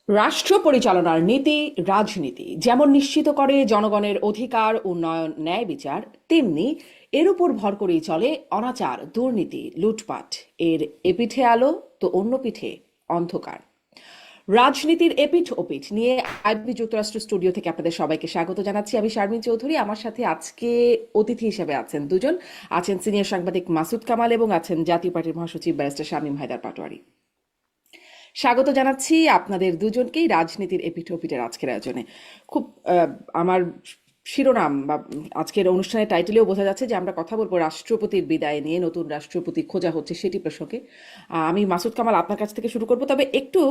রাষ্ট্র পরিচালনার নীতি রাজনীতি যেমন নিশ্চিত করে জনগণের অধিকার উন্নয়ন ন্যায় বিচার, তেমনি এর উপর ভর করেই চলে অনাচার দুর্নীতি লুটপাট। এর এপিঠে আলো তো অন্য পিঠে অন্ধকার। রাজনীতির এপিঠ ওপিঠ নিয়ে আইবি যুক্তরাষ্ট্র স্টুডিও থেকে আপনাদের সবাইকে স্বাগত জানাচ্ছি। আমি শারমিন চৌধুরী। আমার সাথে আজকে অতিথি হিসেবে আছেন দুজন। আছেন সিনিয়র সাংবাদিক মাসুদ কামাল এবং আছেন জাতীয় পার্টির মহাসচিব ব্যারিস্টার শামীম হায়দার পাটোয়ারি। স্বাগত জানাচ্ছি আপনাদের দুজনকেই রাজনীতির এপিঠ ওপিঠের আজকের আয়োজনে। খুব আমার শিরোনাম বা আজকের অনুষ্ঠানের টাইটেলেও বোঝা যাচ্ছে যে আমরা কথা বলবো রাষ্ট্রপতির বিদায় নিয়ে, নতুন রাষ্ট্রপতি খোঁজা হচ্ছে সেটি প্রসঙ্গে। আমি মাসুদ কামাল আপনার কাছ থেকে শুরু করব, তবে একটু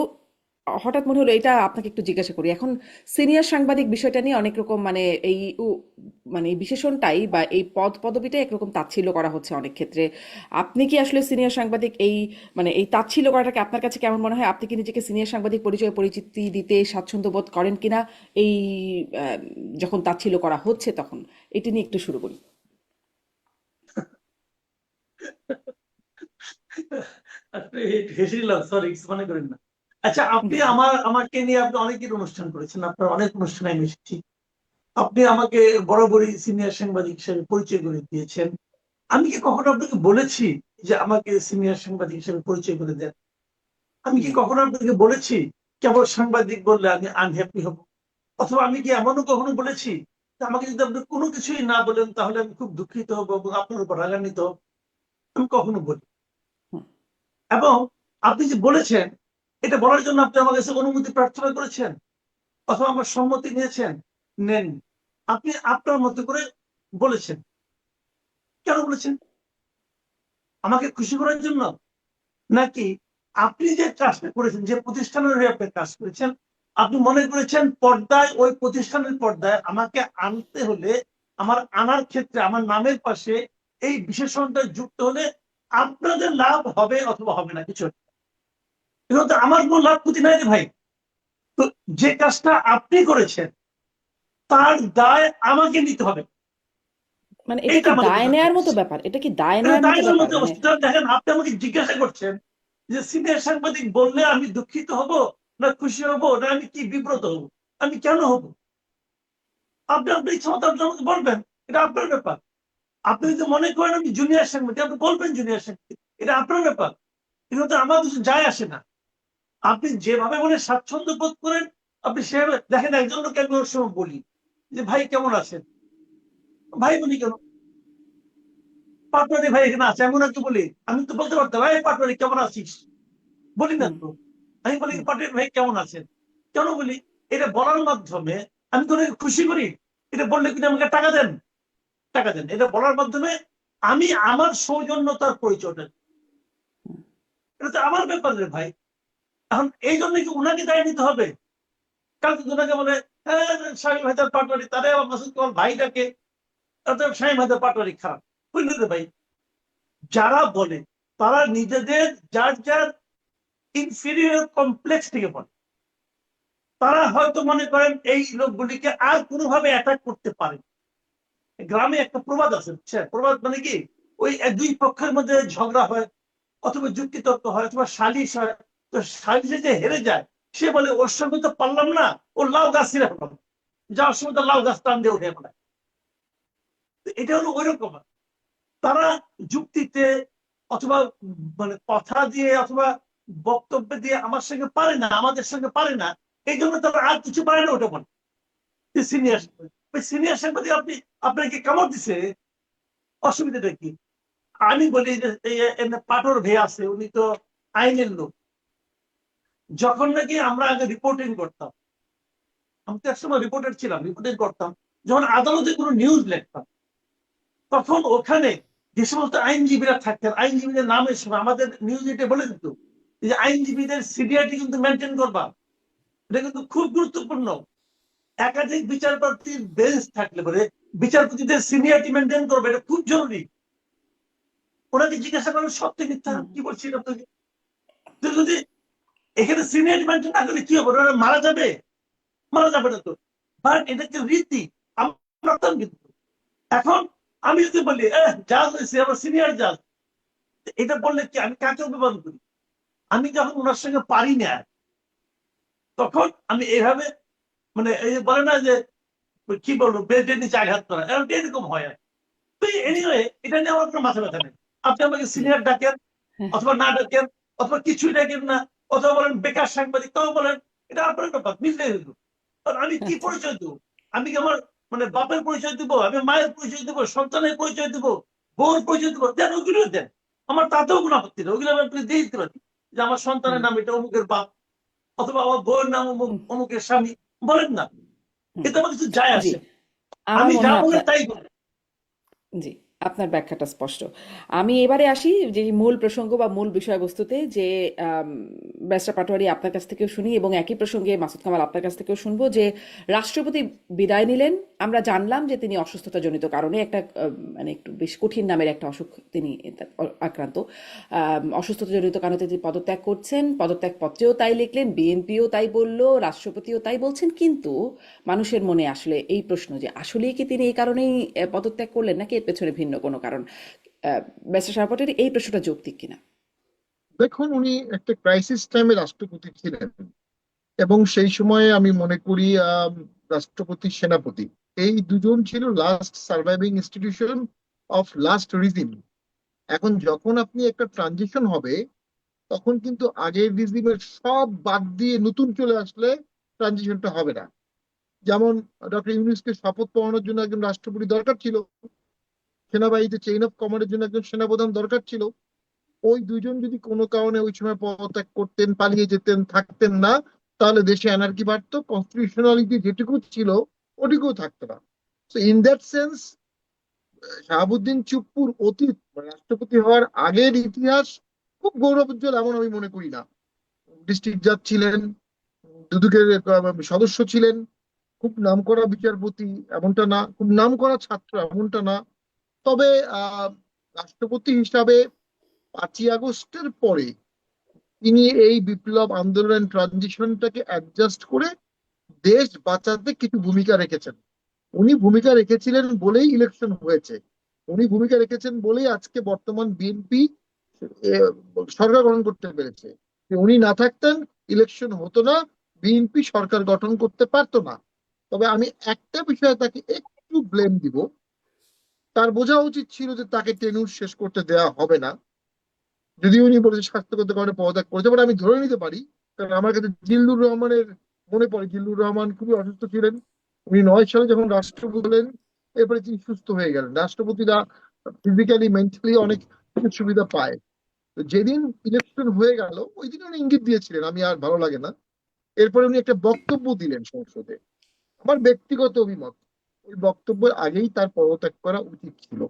হঠাৎ মনে হলো এটা আপনাকে একটু জিজ্ঞাসা করি। এখন সিনিয়র সাংবাদিক বিষয়টা নিয়ে অনেক রকম মানে এই মানে এই বিশেষণটাই বা এই পদবিটাই একরকম তাচ্ছিল্য করা হচ্ছে অনেক ক্ষেত্রে। আপনি কি আসলে সিনিয়র সাংবাদিক, এই মানে এই তাচ্ছিল্য করাটাকে আপনার কাছে কেমন মনে হয়? আপনি কি নিজেকে সিনিয়র সাংবাদিক পরিচিতি দিতে স্বাচ্ছন্দ্য বোধ করেন কিনা এই আহ, যখন তাচ্ছিল্য করা হচ্ছে তখন? এটি নিয়ে একটু শুরু করি। আপনি হেসে দিলাম, সরি, কিছু মনে করেন না। আচ্ছা, আপনি জি। আমাকে নিয়ে আপনি অনেকের অনুষ্ঠান করেছেন, আপনার অনেক অনুষ্ঠানে আমি এসেছি। আপনি আমাকে বরাবরই সিনিয়র সাংবাদিক হিসেবে পরিচয় করে দিয়েছেন। আমি কি কখনো আপনাকে বলেছি যে আমাকে সিনিয়র সাংবাদিক হিসেবে পরিচয় করে দেন? আমি কি না। কখনো আপনাকে বলেছি কেবল সাংবাদিক বললে আমি আনহ্যাপি হব? অথবা আমি কি এমনও কখনো বলেছি যে আমাকে যদি আপনি কোনো কিছুই না বলেন তাহলে আমি খুব দুঃখিত হবো এবং আপনার উপর রাগান্বিত হব? আমি কখনো বলি। হুম। এবং আপনি যে বলেছেন, এটা বলার জন্য আপনি আমার কাছে অনুমতি প্রার্থনা করেছেন অথবা আমার সম্মতি নিয়েছেন? নেন। আপনি আপনার মতো করে বলেছেন। কেন বলেছেন? আমাকে খুশি করার জন্য? নাকি আপনি যে কাজটা করেছেন, যে প্রতিষ্ঠানের হয়ে আপনি কাজ করেছেন, আপনি মনে করেছেন পর্দায়, ওই প্রতিষ্ঠানের পর্দায় আমাকে আনতে হলে, আমার আনার ক্ষেত্রে আমার নামের পাশে এই বিশেষণটা যুক্ত হলে আপনাদের লাভ হবে অথবা হবে না কিছু একটা। কিন্তু তো আমার কোনো লাভ ক্ষতি নাই রে ভাই। তো যে কাজটা আপনি করেছেন তার দায় আমাকে নিতে হবে। মানে এটা এইটা কি আমাদের দায় বোঝাতে নেয়ার মতো হচ্ছে। ব্যাপার? এটা কি দায় এটা নেয়ার মতো দায়ের ব্যাপার? মধ্যে মানে অবস্থা। দেখেন, আপনি আমাকে জিজ্ঞাসা করছেন যে সিনিয়র সাংবাদিক বললে আমি দুঃখিত হব না খুশি হব না আমি কি বিব্রত হব? আমি কেন হব? আপনি আপনার ইচ্ছা মতো আপনি আমাকে বলবেন, এটা আপনার ব্যাপার। আপনি যদি মনে করেন আমি জুনিয়র সাংবাদিক, আপনি বলবেন জুনিয়র সাংবাদিক, এটা আপনার ব্যাপার। কিন্তু তো আমার কিছু যায় আসে না। আপনি যেভাবে বলে স্বাচ্ছন্দ্য বোধ করেন আপনি সেভাবে দেখেন। একজন লোক আমি ওর সময় বলি যে ভাই কেমন আছেন, ভাই বলি কেন? পাটোয়ারি ভাই এখানে আছে এমন একটু বলি? আমি তো বলতে পারতাম ভাই পাটোয়ারি কেমন আছিস, বলি না হুম, তো। আমি বলি হুম। পাটোয়ারি ভাই কেমন আছেন। কেন বলি? এটা বলার মাধ্যমে আমি তো অনেক খুশি করি। এটা বললে কিন্তু আমাকে টাকা দেন, টাকা দেন। এটা বলার মাধ্যমে আমি আমার সৌজন্যতার পরিচয় দেন। এটা তো আমার ব্যাপার রে ভাই। এখন এই জন্য কি উনাকে দায় নিতে হবে? কালকে ওনাকে বলে হ্যাঁ স্বামী ভাইদার পাটোয়ারি, তারে আমার মাসুদ তোমার ভাইটাকে স্বামী ভাইদার পাটোয়ারি খারাপ বুঝলি তো ভাই? যারা বলে তারা নিজেদের যার যার ইনফিরিয়র কমপ্লেক্স থেকে বলে। তারা হয়তো মনে করেন এই লোকগুলিকে আর কোনোভাবে অ্যাটাক করতে পারে। গ্রামে একটা প্রবাদ আছে, প্রবাদ মানে কি, ওই দুই পক্ষের মধ্যে ঝগড়া হয় অথবা যুক্তিতর্ক হয় অথবা সালিশ হয়। তো সালিশে যে হেরে যায় সে বলে ওর সঙ্গে তো পারলাম না, ও লাউ গাছ ছিঁড়ে ফেলাম, যাওয়ার সময় তো লাউ গাছ টান দিয়ে উঠে ফেলায়। এটা হলো ওই রকম। তারা যুক্তিতে অথবা মানে কথা দিয়ে অথবা বক্তব্য দিয়ে আমার সঙ্গে পারে না, আমাদের সঙ্গে পারে না। এই জন্য তারা আর কিছু পারে না, ওটা বলে সিনিয়র। সিনিয়র সাংবাদিক আপনি, আপনাকে কামড় দিছে, অসুবিধাটা কি? আমি বলি যে পাটোর ভে আছে, উনি তো আইনের লোক। যখন নাকি আমরা আগে রিপোর্টিং করতাম, আমি তো একসময় রিপোর্টার ছিলাম, রিপোর্টিং করতাম, যখন আদালতে কোনো নিউজ লিখতাম তখন ওখানে যে সমস্ত আইনজীবীরা থাকতেন, আইনজীবীদের নামের সময় আমাদের নিউজ এটা বলে দিত যে আইনজীবীদের সিনিয়রিটি কিন্তু মেনটেন করবা। এটা কিন্তু খুব গুরুত্বপূর্ণ। একাধিক বিচারপতির বেঞ্চ থাকলে পরে বিচারপতিদের সিনিয়রিটি মেনটেন করবে, এটা খুব জরুরি। ওনাকে জিজ্ঞাসা করেন সত্যি মিথ্যা হুম। কি বলছি আপনাকে। তো যদি এখানে সিনিয়রিটি মেনটেন না করলে কি হবে? ওরা মারা যাবে? মারা যাবে না তো। বাট এটা একটা রীতি, আমরা করতাম কিন্তু। এখন আমি যদি বলি জাজ হয়েছে আমার সিনিয়র জাজ, এটা বললে কি আমি কাকে অভিমান করি? আমি যখন ওনার সঙ্গে পারি না, তখন আমি এইভাবে মানে এই যে বলে না যে কি বলবো বেডের নিচে আঘাত করা এরকম হয় আর তো জি এনিওয়ে এটা নিয়ে আমার কোনো মাথা ব্যথা নেই। আপনি আমাকে জি সিনিয়র ডাকেন হ্যাঁ অথবা না ডাকেন অথবা কিছুই ডাকেন না অথবা বলেন বেকার সাংবাদিক তাও বলেন, এটা আপনার ব্যাপার মিললে হইল। কারণ আমি কি আচ্ছা পরিচয় দেবো? আমি কি আমার মানে বাপের পরিচয় দিব, আমি মায়ের পরিচয় দিব, সন্তানের পরিচয় দিব, বউর পরিচয় দিব, দেন ওগুলো দেন। আমার তাতেও কোনো আপত্তি নেই, ওগুলো আমি আপনি দিয়ে দিতে পারি যে আমার হুম সন্তানের নাম এটা অমুকের বাপ অথবা আমার বউয়ের নাম অমুক হুম অমুকের স্বামী, বলেন না, হুম এতে আমার কিছু যায় জি আসে না। আমার আমি মনে যা হয় বলে আপনার তাই বলি। জি, আপনার ব্যাখ্যাটা স্পষ্ট। আমি এবারে আসি যে মূল প্রসঙ্গ বা মূল বিষয়বস্তুতে যে আম, ব্যারিস্টার পাটোয়ারি আপনার কাছ থেকেও শুনি এবং একই প্রসঙ্গে মাসুদ কামাল আপনার কাছ থেকেও শুনবো যে রাষ্ট্রপতি বিদায় নিলেন। আমরা জানলাম যে তিনি অসুস্থতাজনিত কারণে একটা মানে একটু বেশ কঠিন নামের একটা অসুখ তিনি আক্রান্ত। অসুস্থতাজনিত কারণে তিনি পদত্যাগ করছেন, পদত্যাগ পত্রেও তাই লিখলেন, বিএনপিও তাই বলল, রাষ্ট্রপতিও তাই বলছেন, কিন্তু মানুষের মনে আসলে এই প্রশ্ন যে আসলেই কি তিনি এই কারণেই পদত্যাগ করলেন নাকি এর পেছনে ভিন্ন কোনো কারণ। ব্যারিস্টার সাহাপাটের এই প্রশ্নটা যৌক্তিক কিনা? দেখুন, উনি একটা ক্রাইসিস টাইমে রাষ্ট্রপতি ছিলেন, এবং সেই সময়ে আমি মনে করি রাষ্ট্রপতি সেনাপতি এই দুজন ছিল last surviving institution of last regime. এখন যখন আপনি একটা ট্রানজিশন হবে, তখন কিন্তু আগের রিজিমের সব বাদ দিয়ে নতুন চলে আসলে ট্রানজিশনটা হবে না। যেমন ডক্টর ইউনূসকে শপথ পড়ানোর জন্য একজন রাষ্ট্রপতি দরকার ছিল, সেনাবাহিনীতে চেইন অফ কমান্ডের জন্য একজন সেনাপ্রধান দরকার ছিল। ওই দুজন যদি কোনো কারণে ওই সময় পদত্যাগ করতেন, পালিয়ে যেতেন, থাকতেন না, তাহলে দেশে অ্যানার্কি বাড়তো, কনস্টিটিউশনালিটি যেটুকু ছিল ওটুকুও থাকতো না। So in that sense Shahabuddin চুপ্পুর অতীত মানে রাষ্ট্রপতি হওয়ার আগের ইতিহাস খুব গৌরবোজ্জ্বল এমন আমি মনে করি না। ডিস্ট্রিক্ট জাজ ছিলেন, দুদকের সদস্য ছিলেন, খুব নামকরা বিচারপতি এমনটা না, খুব নামকরা ছাত্র এমনটা না। তবে আহ রাষ্ট্রপতি হিসাবে 5ই আগস্টের পরে তিনি এই বিপ্লব আন্দোলন ট্রানজিশনটাকে অ্যাডজাস্ট করে দেশ বাঁচাতে কিছু ভূমিকা রেখেছেন। উনি ভূমিকা রেখেছিলেন বলেই ইলেকশন হয়েছে, উনি ভূমিকা রেখেছেন বলেই আজকে বর্তমান বিএনপি সরকার গঠন করতে পেরেছে। উনি না থাকতেন, ইলেকশন হতো না, বিএনপি সরকার গঠন করতে পারতো না। তবে আমি একটা বিষয়ে তাকে একটু ব্লেম দিব, তার বোঝা উচিত ছিল যে তাকে টেনিউর শেষ করতে দেওয়া হবে না। যদি উনি বলেছে স্বাস্থ্যগত কারণে পদত্যাগ করেছে, বাট আমি ধরে নিতে পারি, কারণ আমার কাছে জিল্লুর রহমানের মনে পড়ে জিল্লুর রহমান খুবই অসুস্থ ছিলেন। উনি 9 সালে যখন রাষ্ট্রপতি হলেন, এরপরে তিনি সুস্থ হয়ে গেলেন। রাষ্ট্রপতিরা ফিজিক্যালি মেন্টালি অনেক সুযোগ সুবিধা পায়। তো যেদিন ইলেকশন হয়ে গেল ওই দিন উনি ইঙ্গিত দিয়েছিলেন আমি আর ভালো লাগে না। এরপরে উনি একটা বক্তব্য দিলেন সংসদে। আমার ব্যক্তিগত অভিমত, ওই বক্তব্যের আগেই তার পদত্যাগ করা উচিত ছিল।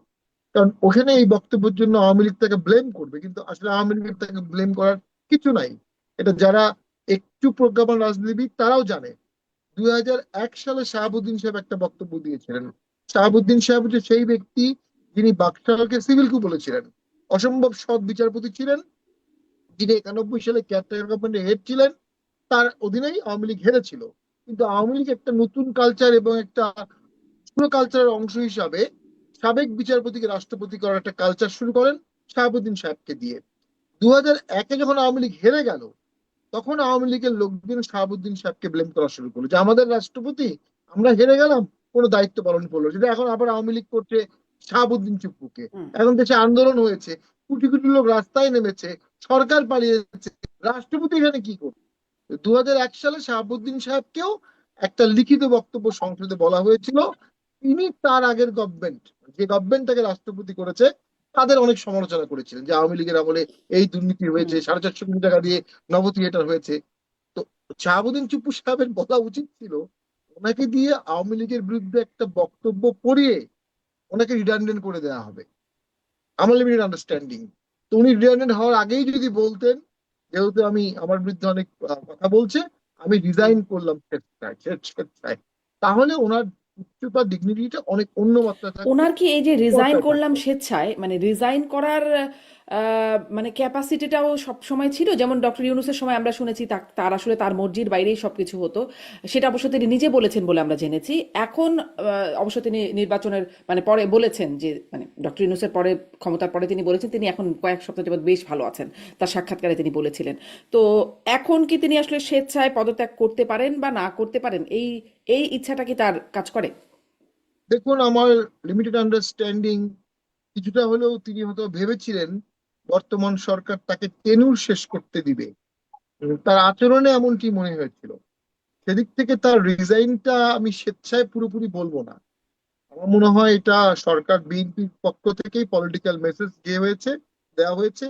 কারণ ওখানে এই বক্তব্যের জন্য আওয়ামী লীগ তাকে ব্লেম করবে, কিন্তু আসলে আওয়ামী লীগের তাকে ব্লেম করার কিছু নাই। এটা যারা একটু প্রজ্ঞাবান রাজনীতিবিদ তারাও জানে। 2001 সালে শাহাবুদ্দিন সাহেব একটা বক্তব্য দিয়েছিলেন। শাহাবুদ্দিন সাহেব হচ্ছে সেই ব্যক্তি যিনি বাকশালকে সিভিল কু বলেছিলেন। অসম্ভব সৎ বিচারপতি ছিলেন, যিনি 91 সালে কেয়ারটেকার গভর্নমেন্টের হেড ছিলেন। তার অধীনেই আওয়ামী লীগ হেরেছিল। কিন্তু আওয়ামী লীগ একটা নতুন কালচার এবং একটা পুরো কালচারের অংশ হিসাবে সাবেক বিচারপতিকে রাষ্ট্রপতি করার একটা কালচার শুরু করেন শাহাবুদ্দিন সাহেবকে দিয়ে। 2001-এ যখন আওয়ামী লীগ হেরে গেল, তখন আওয়ামী লীগের লোকজন শাহাবুদ্দিন সাহেবকে ব্লেম করা শুরু করলো যে আমাদের রাষ্ট্রপতি, আমরা হেরে গেলাম, কোনো দায়িত্ব পালন করলো, যেটা এখন আবার আওয়ামী লীগ করছে শাহাবুদ্দিন চুপ্পুকে। হুম এখন দেশে আন্দোলন হয়েছে, কোটি কোটি লোক রাস্তায় নেমেছে, সরকার পালিয়েছে, রাষ্ট্রপতি এখানে কি করবে? 2001 সালে শাহাবুদ্দিন সাহেবকেও একটা লিখিত বক্তব্য সংসদে বলা হয়েছিল, তিনি তার আগের গভর্নমেন্ট, যে গভর্নমেন্ট তাকে রাষ্ট্রপতি করেছে, তাদের অনেক সমালোচনা করেছিলেন যে আওয়ামী লীগের আমলে এই দুর্নীতি হুম হয়েছে, 450 কোটি টাকা দিয়ে নভ থিয়েটার হয়েছে। তো শাহাবুদ্দিন চুপ্পু সাহেবের বলা উচিত ছিল ওনাকে দিয়ে আওয়ামী লীগের বিরুদ্ধে একটা বক্তব্য পড়িয়ে ওনাকে রিডান্ডেন্ট করে দেওয়া হবে, আমার লিমিটেড আন্ডারস্ট্যান্ডিং। তো উনি রিটায়ারমেন্ট হওয়ার আগেই যদি বলতেন, যেহেতু আমি আমার বিরুদ্ধে অনেক কথা বলছে, আমি হুম রিজাইন করলাম স্বেচ্ছায়, তাহলে ওনার উচ্চতা ডিগনিটিটা অনেক অন্য মাত্রা থাকতো, ওনার কি এই যে রিজাইন পর্দায় করলাম থাকতো। স্বেচ্ছায়, মানে রিজাইন করার মানে ক্যাপাসিটিটাও সব সময় ছিল? যেমন ডক্টর ইউনূসের সময় আমরা শুনেছি তার আসলে তার মর্জির বাইরেই সবকিছু হতো, সেটা অবশ্য তিনি নিজে বলেছেন বলে আমরা জেনেছি। এখন অবশ্য তিনি নির্বাচনের মানে পরে বলেছেন যে, মানে ডক্টর ইউনূসের পরে, ক্ষমতার পরে তিনি বলেছেন তিনি এখন কয়েক সপ্তাহ যাবৎ বেশ ভালো আছেন, তার সাক্ষাৎকারে তিনি বলেছিলেন। তো এখন কি তিনি আসলে স্বেচ্ছায় পদত্যাগ করতে পারেন বা না করতে পারেন, এই এই ইচ্ছাটা কি তার কাজ করে? দেখুন, আমার লিমিটেড আন্ডারস্ট্যান্ডিং, কিছুটা হলেও তিনি হয়তো ভেবেছিলেন বর্তমান সরকার তাকে টেনুর শেষ করতে দিবে। তার আচরণে এমনটি মনে হয়েছিল। সেদিক থেকে তার রিজাইনটা আমি স্বেচ্ছায় পুরোপুরি বলবো না। আমার মনে হয় এটা সরকার বিএনপির পক্ষ থেকেই পলিটিক্যাল মেসেজ দেওয়া হয়েছে,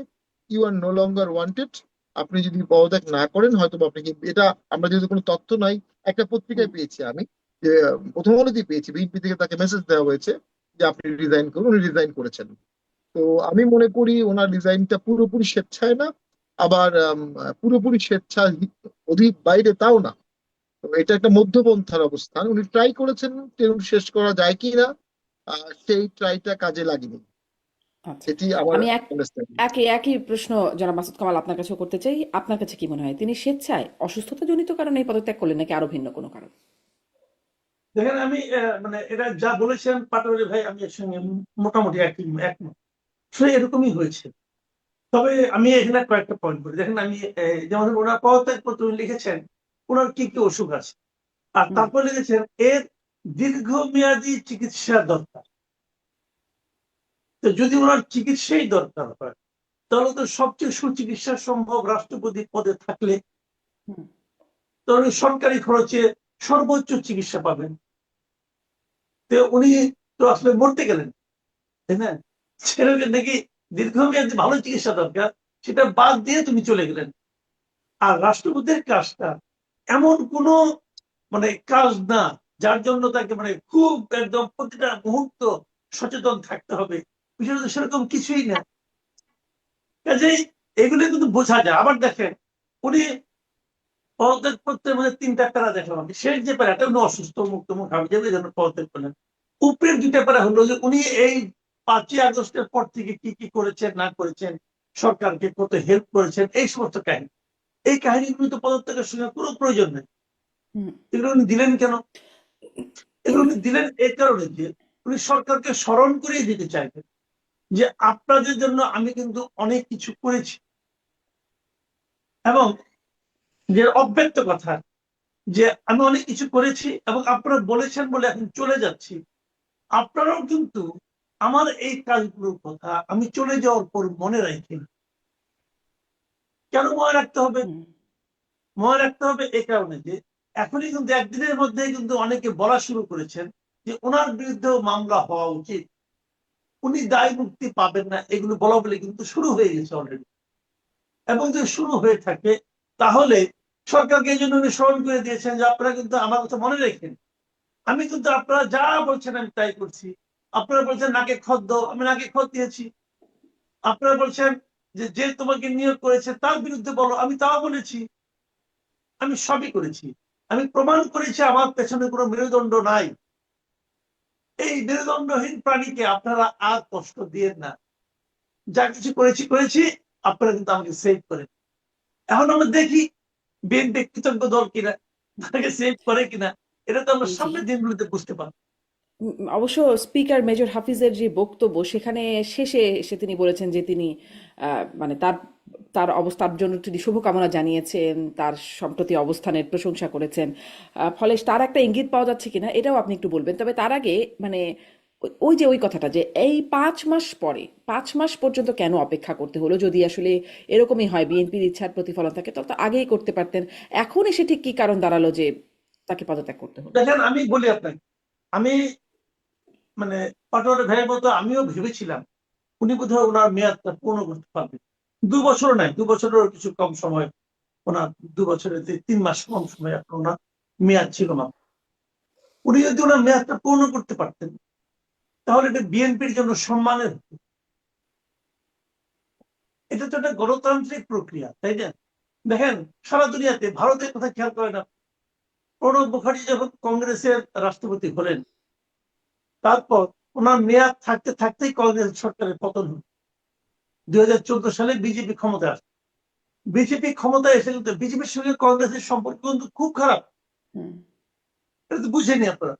you are no longer wanted. আপনি যদি পদত্যাগ না করেন, হয়তো বা আপনি এটা, আমরা যেহেতু কোনো তথ্য নাই, একটা হুম। পত্রিকায় পেয়েছি আমি, যে প্রথম আলোতেই পেয়েছি, বিএনপি থেকে তাকে মেসেজ দেওয়া হয়েছে যে আপনি রিজাইন করুন। উনি রিজাইন করেছেন। তো আমি মনে করি ওনার রিজাইনটা পুরোপুরি স্বেচ্ছায় না, আবার পুরোপুরি স্বেচ্ছা অধিক বাইরে তাও না। তো এটা একটা মধ্যপন্থার অবস্থান। উনি ট্রাই করেছেন টেরুর শেষ করা যায় কি না, সেই ট্রাইটা কাজে লাগেনি। আচ্ছা, এটি আমার আমি আন্ডারস্ট্যান্ডিং। একই প্রশ্ন জনাব মাসুদ কামাল আপনার কাছেও করতে চাই। আপনার কাছে কি মনে হয় তিনি স্বেচ্ছায় অসুস্থতাজনিত কারণে এই পদত্যাগ করলেন নাকি আরো ভিন্ন কোনো কারণ? দেখেন, আমি মানে এটা যা বলেছেন পাটোয়ারি ভাই, আমি এর সঙ্গে মোটামুটি একমত। আসলে এরকমই হয়েছে। তবে আমি এখানে কয়েকটা পয়েন্ট বলি। দেখেন, আমি যেমন ওনার পদত্যাগ পত্র লিখেছেন ওনার কি কি অসুখ আছে, আর হুম। তারপর লিখেছেন এর দীর্ঘমেয়াদী চিকিৎসা দরকার। তো যদি ওনার চিকিৎসাই দরকার হয়, তাহলে তো সবচেয়ে সুচিকিৎসা সম্ভব রাষ্ট্রপতি পদে থাকলে, হুম। তাহলে সরকারি খরচে সর্বোচ্চ চিকিৎসা পাবেন। তো উনি তো আসলে মরতে গেলেন, তাই না? ছেলেকে নাকি দীর্ঘমেয়াদী ভালো চিকিৎসা দরকার, সেটা বাদ দিয়ে তুমি চলে গেলেন। আর রাষ্ট্রপতির কাজটা এমন কোন মানে কাজ না যার জন্য তাকে মানে খুব একদম প্রতিটা মুহূর্ত সচেতন থাকতে হবে, বিষয়টা সেরকম কিছুই না। কাজেই এগুলো কিন্তু বোঝা যায়। আবার দেখেন, উনি পদত্যাগ করতে মানে ৩টা প্যারা দেখলাম আমি। শেষ যে প্যারাটা, উনি অসুস্থ মুক্ত মুখ আমি যাবে এই জন্য পদত্যাগ করলেন। উপরের ২টা প্যারা হলো যে উনি এই ৫ই আগস্টের পর থেকে কি কি করেছেন না করেছেন, সরকারকে কত হেল্প করেছেন, এই সমস্ত কাহিনী। এই কাহিনীগুলো তো পদত্যাগের সঙ্গে কোনো প্রয়োজন নেই। হুম। এগুলো উনি দিলেন কেন? এগুলো উনি দিলেন এই কারণে যে উনি সরকারকে স্মরণ করিয়ে দিতে চাইবেন যে আপনাদের জন্য আমি কিন্তু অনেক কিছু করেছি, এবং যে অব্যক্ত কথা যে আমি অনেক কিছু করেছি এবং আপনারা বলেছেন বলে এখন চলে যাচ্ছি। আপনারাও কিন্তু আমার এই কাজগুলোর কথা আমি চলে যাওয়ার পর মনে রাখেন। কেন মনে রাখতে হবে? হুম। মনে রাখতে হবে এই কারণে যে এখনই কিন্তু একদিনের মধ্যেই কিন্তু অনেকে বলা শুরু করেছেন যে ওনার বিরুদ্ধেও মামলা হওয়া উচিত, উনি দায় মুক্তি পাবেন না, এগুলো বলা বলে কিন্তু শুরু হয়ে গেছে অলরেডি। এবং যদি শুরু হয়ে থাকে, তাহলে সরকারকে এই জন্য উনি স্মরণ করে দিয়েছেন যে আপনারা কিন্তু আমার কথা মনে রেখেন। আমি কিন্তু আপনারা যা বলছেন আমি তাই করছি। আপনারা বলছেন নাকে খত দাও, আমি নাকে খত দিয়েছি। আপনারা বলছেন যে যে তোমাকে নিয়োগ করেছে তার বিরুদ্ধে বলো, আমি তাও বলেছি। আমি সবই করেছি। আমি প্রমাণ করেছি আমার পেছনে কোনো মেরুদণ্ড নাই। এই মেরুদণ্ডহীন প্রাণীকে আপনারা আর কষ্ট দিয়েন না। যা কিছু করেছি করেছি, আপনারা কিন্তু আমাকে সেভ করেন। এখন আমরা দেখি বিএনপি কৃতজ্ঞ দল কিনা, তাকে সেভ করে কিনা, এটা তো আমরা জি। সামনের দিনগুলোতে বুঝতে পারবো। অবশ্য স্পিকার মেজর হাফিজের যে বক্তব্য সেখানে শেষে এসে তিনি বলেছেন যে তিনি মানে তার তার অবস্থার জন্য তিনি শুভকামনা জানিয়েছেন, তার সম্প্রতি অবস্থানের প্রশংসা করেছেন। ফলে তার একটা ইঙ্গিত পাওয়া যাচ্ছে কিনা এটাও আপনি একটু বলবেন। তবে তার আগে মানে ওই যে ওই কথাটা যে এই 5 মাস পরে, 5 মাস পর্যন্ত কেন অপেক্ষা করতে হলো? যদি আসলে এরকমই হয় বিএনপির ইচ্ছার প্রতিফলন থাকে তবে তো আগেই করতে পারতেন। এখন এসে ঠিক কি কারণ দাঁড়ালো যে তাকে পদত্যাগ করতে হলো? দেখেন, আমি বলি আপনাকে, আমি মানে পাটোয়ারি ভাইয়ের মতো আমিও ভেবেছিলাম উনি বোধহয় ওনার মেয়াদটা পূর্ণ করতে পারবেন। ২ বছর নাই, ২ বছরের কিছু কম সময়, ওনার ২ বছরের ৩ মাস কম সময় এখন ওনার মেয়াদ ছিল না। উনি যদি ওনার মেয়াদটা পূর্ণ করতে পারতেন, তাহলে এটা বিএনপির জন্য সম্মানের হতো। এটা তো একটা গণতান্ত্রিক প্রক্রিয়া, তাই না? দেখেন, সারা দুনিয়াতে ভারতের কথা খেয়াল করেন না, প্রণব মুখার্জি যখন কংগ্রেসের রাষ্ট্রপতি হলেন, তারপর ওনার মেয়াদ থাকতে থাকতেই কংগ্রেস সরকারের পতন হল। 2014 সালে বিজেপি ক্ষমতায় আসে। বিজেপি ক্ষমতায় এসে কিন্তু বিজেপির সঙ্গে কংগ্রেসের সম্পর্ক কিন্তু খুব খারাপ, হুম। এটা তো বুঝেনি আপনারা।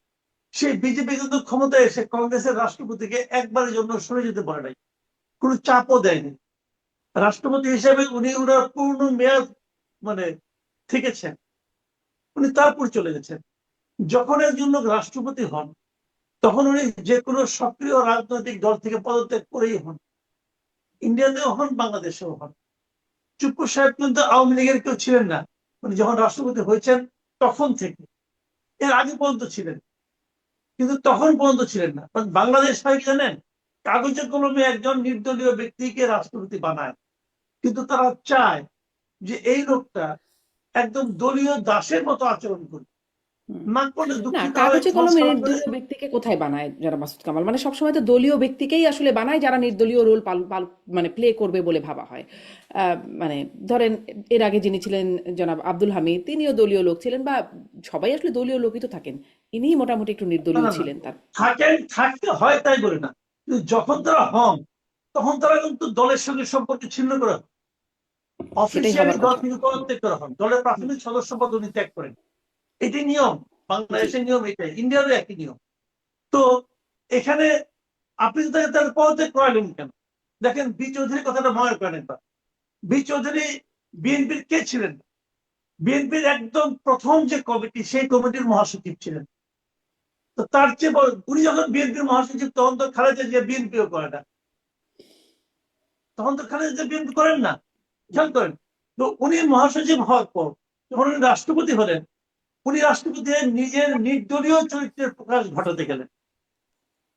সেই বিজেপি কিন্তু ক্ষমতায় এসে কংগ্রেসের রাষ্ট্রপতিকে একবারের জন্য সরে যেতে পারে নাই, কোনো চাপও দেয়নি। রাষ্ট্রপতি হিসেবে উনি ওনার পূর্ণ মেয়াদ মানে থেকেছেন, উনি তারপর চলে গেছেন। যখন একজন লোক রাষ্ট্রপতি হন তখন উনি যে কোনো সক্রিয় রাজনৈতিক দল থেকে পদত্যাগ করেই হন, ইন্ডিয়াতেও হন, বাংলাদেশেও হন। চুপ্পু সাহেব কিন্তু আওয়ামী লীগের কেউ ছিলেন না, উনি যখন রাষ্ট্রপতি হয়েছেন তখন থেকে, এর আগে পর্যন্ত ছিলেন, কিন্তু তখন পর্যন্ত ছিলেন না। কারণ বাংলাদেশ হয় কি জানেন, কাগজে কলমে একজন নির্দলীয় ব্যক্তিকে রাষ্ট্রপতি বানায়, কিন্তু তারা চায় যে এই লোকটা একদম দলীয় দাসের মতো আচরণ করবে, হুম। না করলে না, দুঃখিত হয়, কাগজে ক্ষমা কলমে করে। নির্দলীয় ব্যক্তিকে কোথায় বানায় যারা মাসুদ কামাল? মানে সবসময় তো দলীয় ব্যক্তিকেই আসলে বানায় যারা নির্দলীয় রোল মানে প্লে করবে বলে ভাবা হয়। মানে ধরেন এর আগে যিনি ছিলেন জনাব আব্দুল হামিদ, তিনিও দলীয় লোক ছিলেন, বা সবাই আসলে দলীয় লোকই তো থাকেন, ইনিই মোটামুটি একটু না নির্দলীয় না না, ছিলেন তার। থাকেন, থাকতে হয় তাই বলে না, কিন্তু যখন তারা হন তখন তারা কিন্তু দলের সঙ্গে সম্পর্ক ছিন্ন করে হন। সেটাই অফিসিয়ালি হবার দল কথা। থেকে পদত্যাগ করা হন, দলের হুম। প্রাথমিক সদস্য পদ উনি ত্যাগ করেন। এটি নিয়ম, জি। বাংলাদেশের নিয়ম এটাই, ইন্ডিয়ারও একই নিয়ম। তো এখানে আপনি তো তার পদত্যাগ করালেন কেন? দেখেন বি চৌধুরীর কথাটা মনে করেন একবার। বি চৌধুরী বিএনপির কে ছিলেন? বিএনপির একদম প্রথম যে কমিটি, সেই কমিটির মহাসচিব ছিলেন। তো তার চেয়ে বড়, উনি যখন বিএনপির মহাসচিব তখন তো খালেদা জিয়া বিএনপিও করে না, তখন তো খালেদা জিয়া বিএনপি করেন না, খেয়াল করেন। তো উনি মহাসচিব হওয়ার পর যখন উনি রাষ্ট্রপতি হলেন, উনি রাষ্ট্রপতি নিজের নির্দলীয় চরিত্রের প্রকাশ ঘটাতে গেলেন।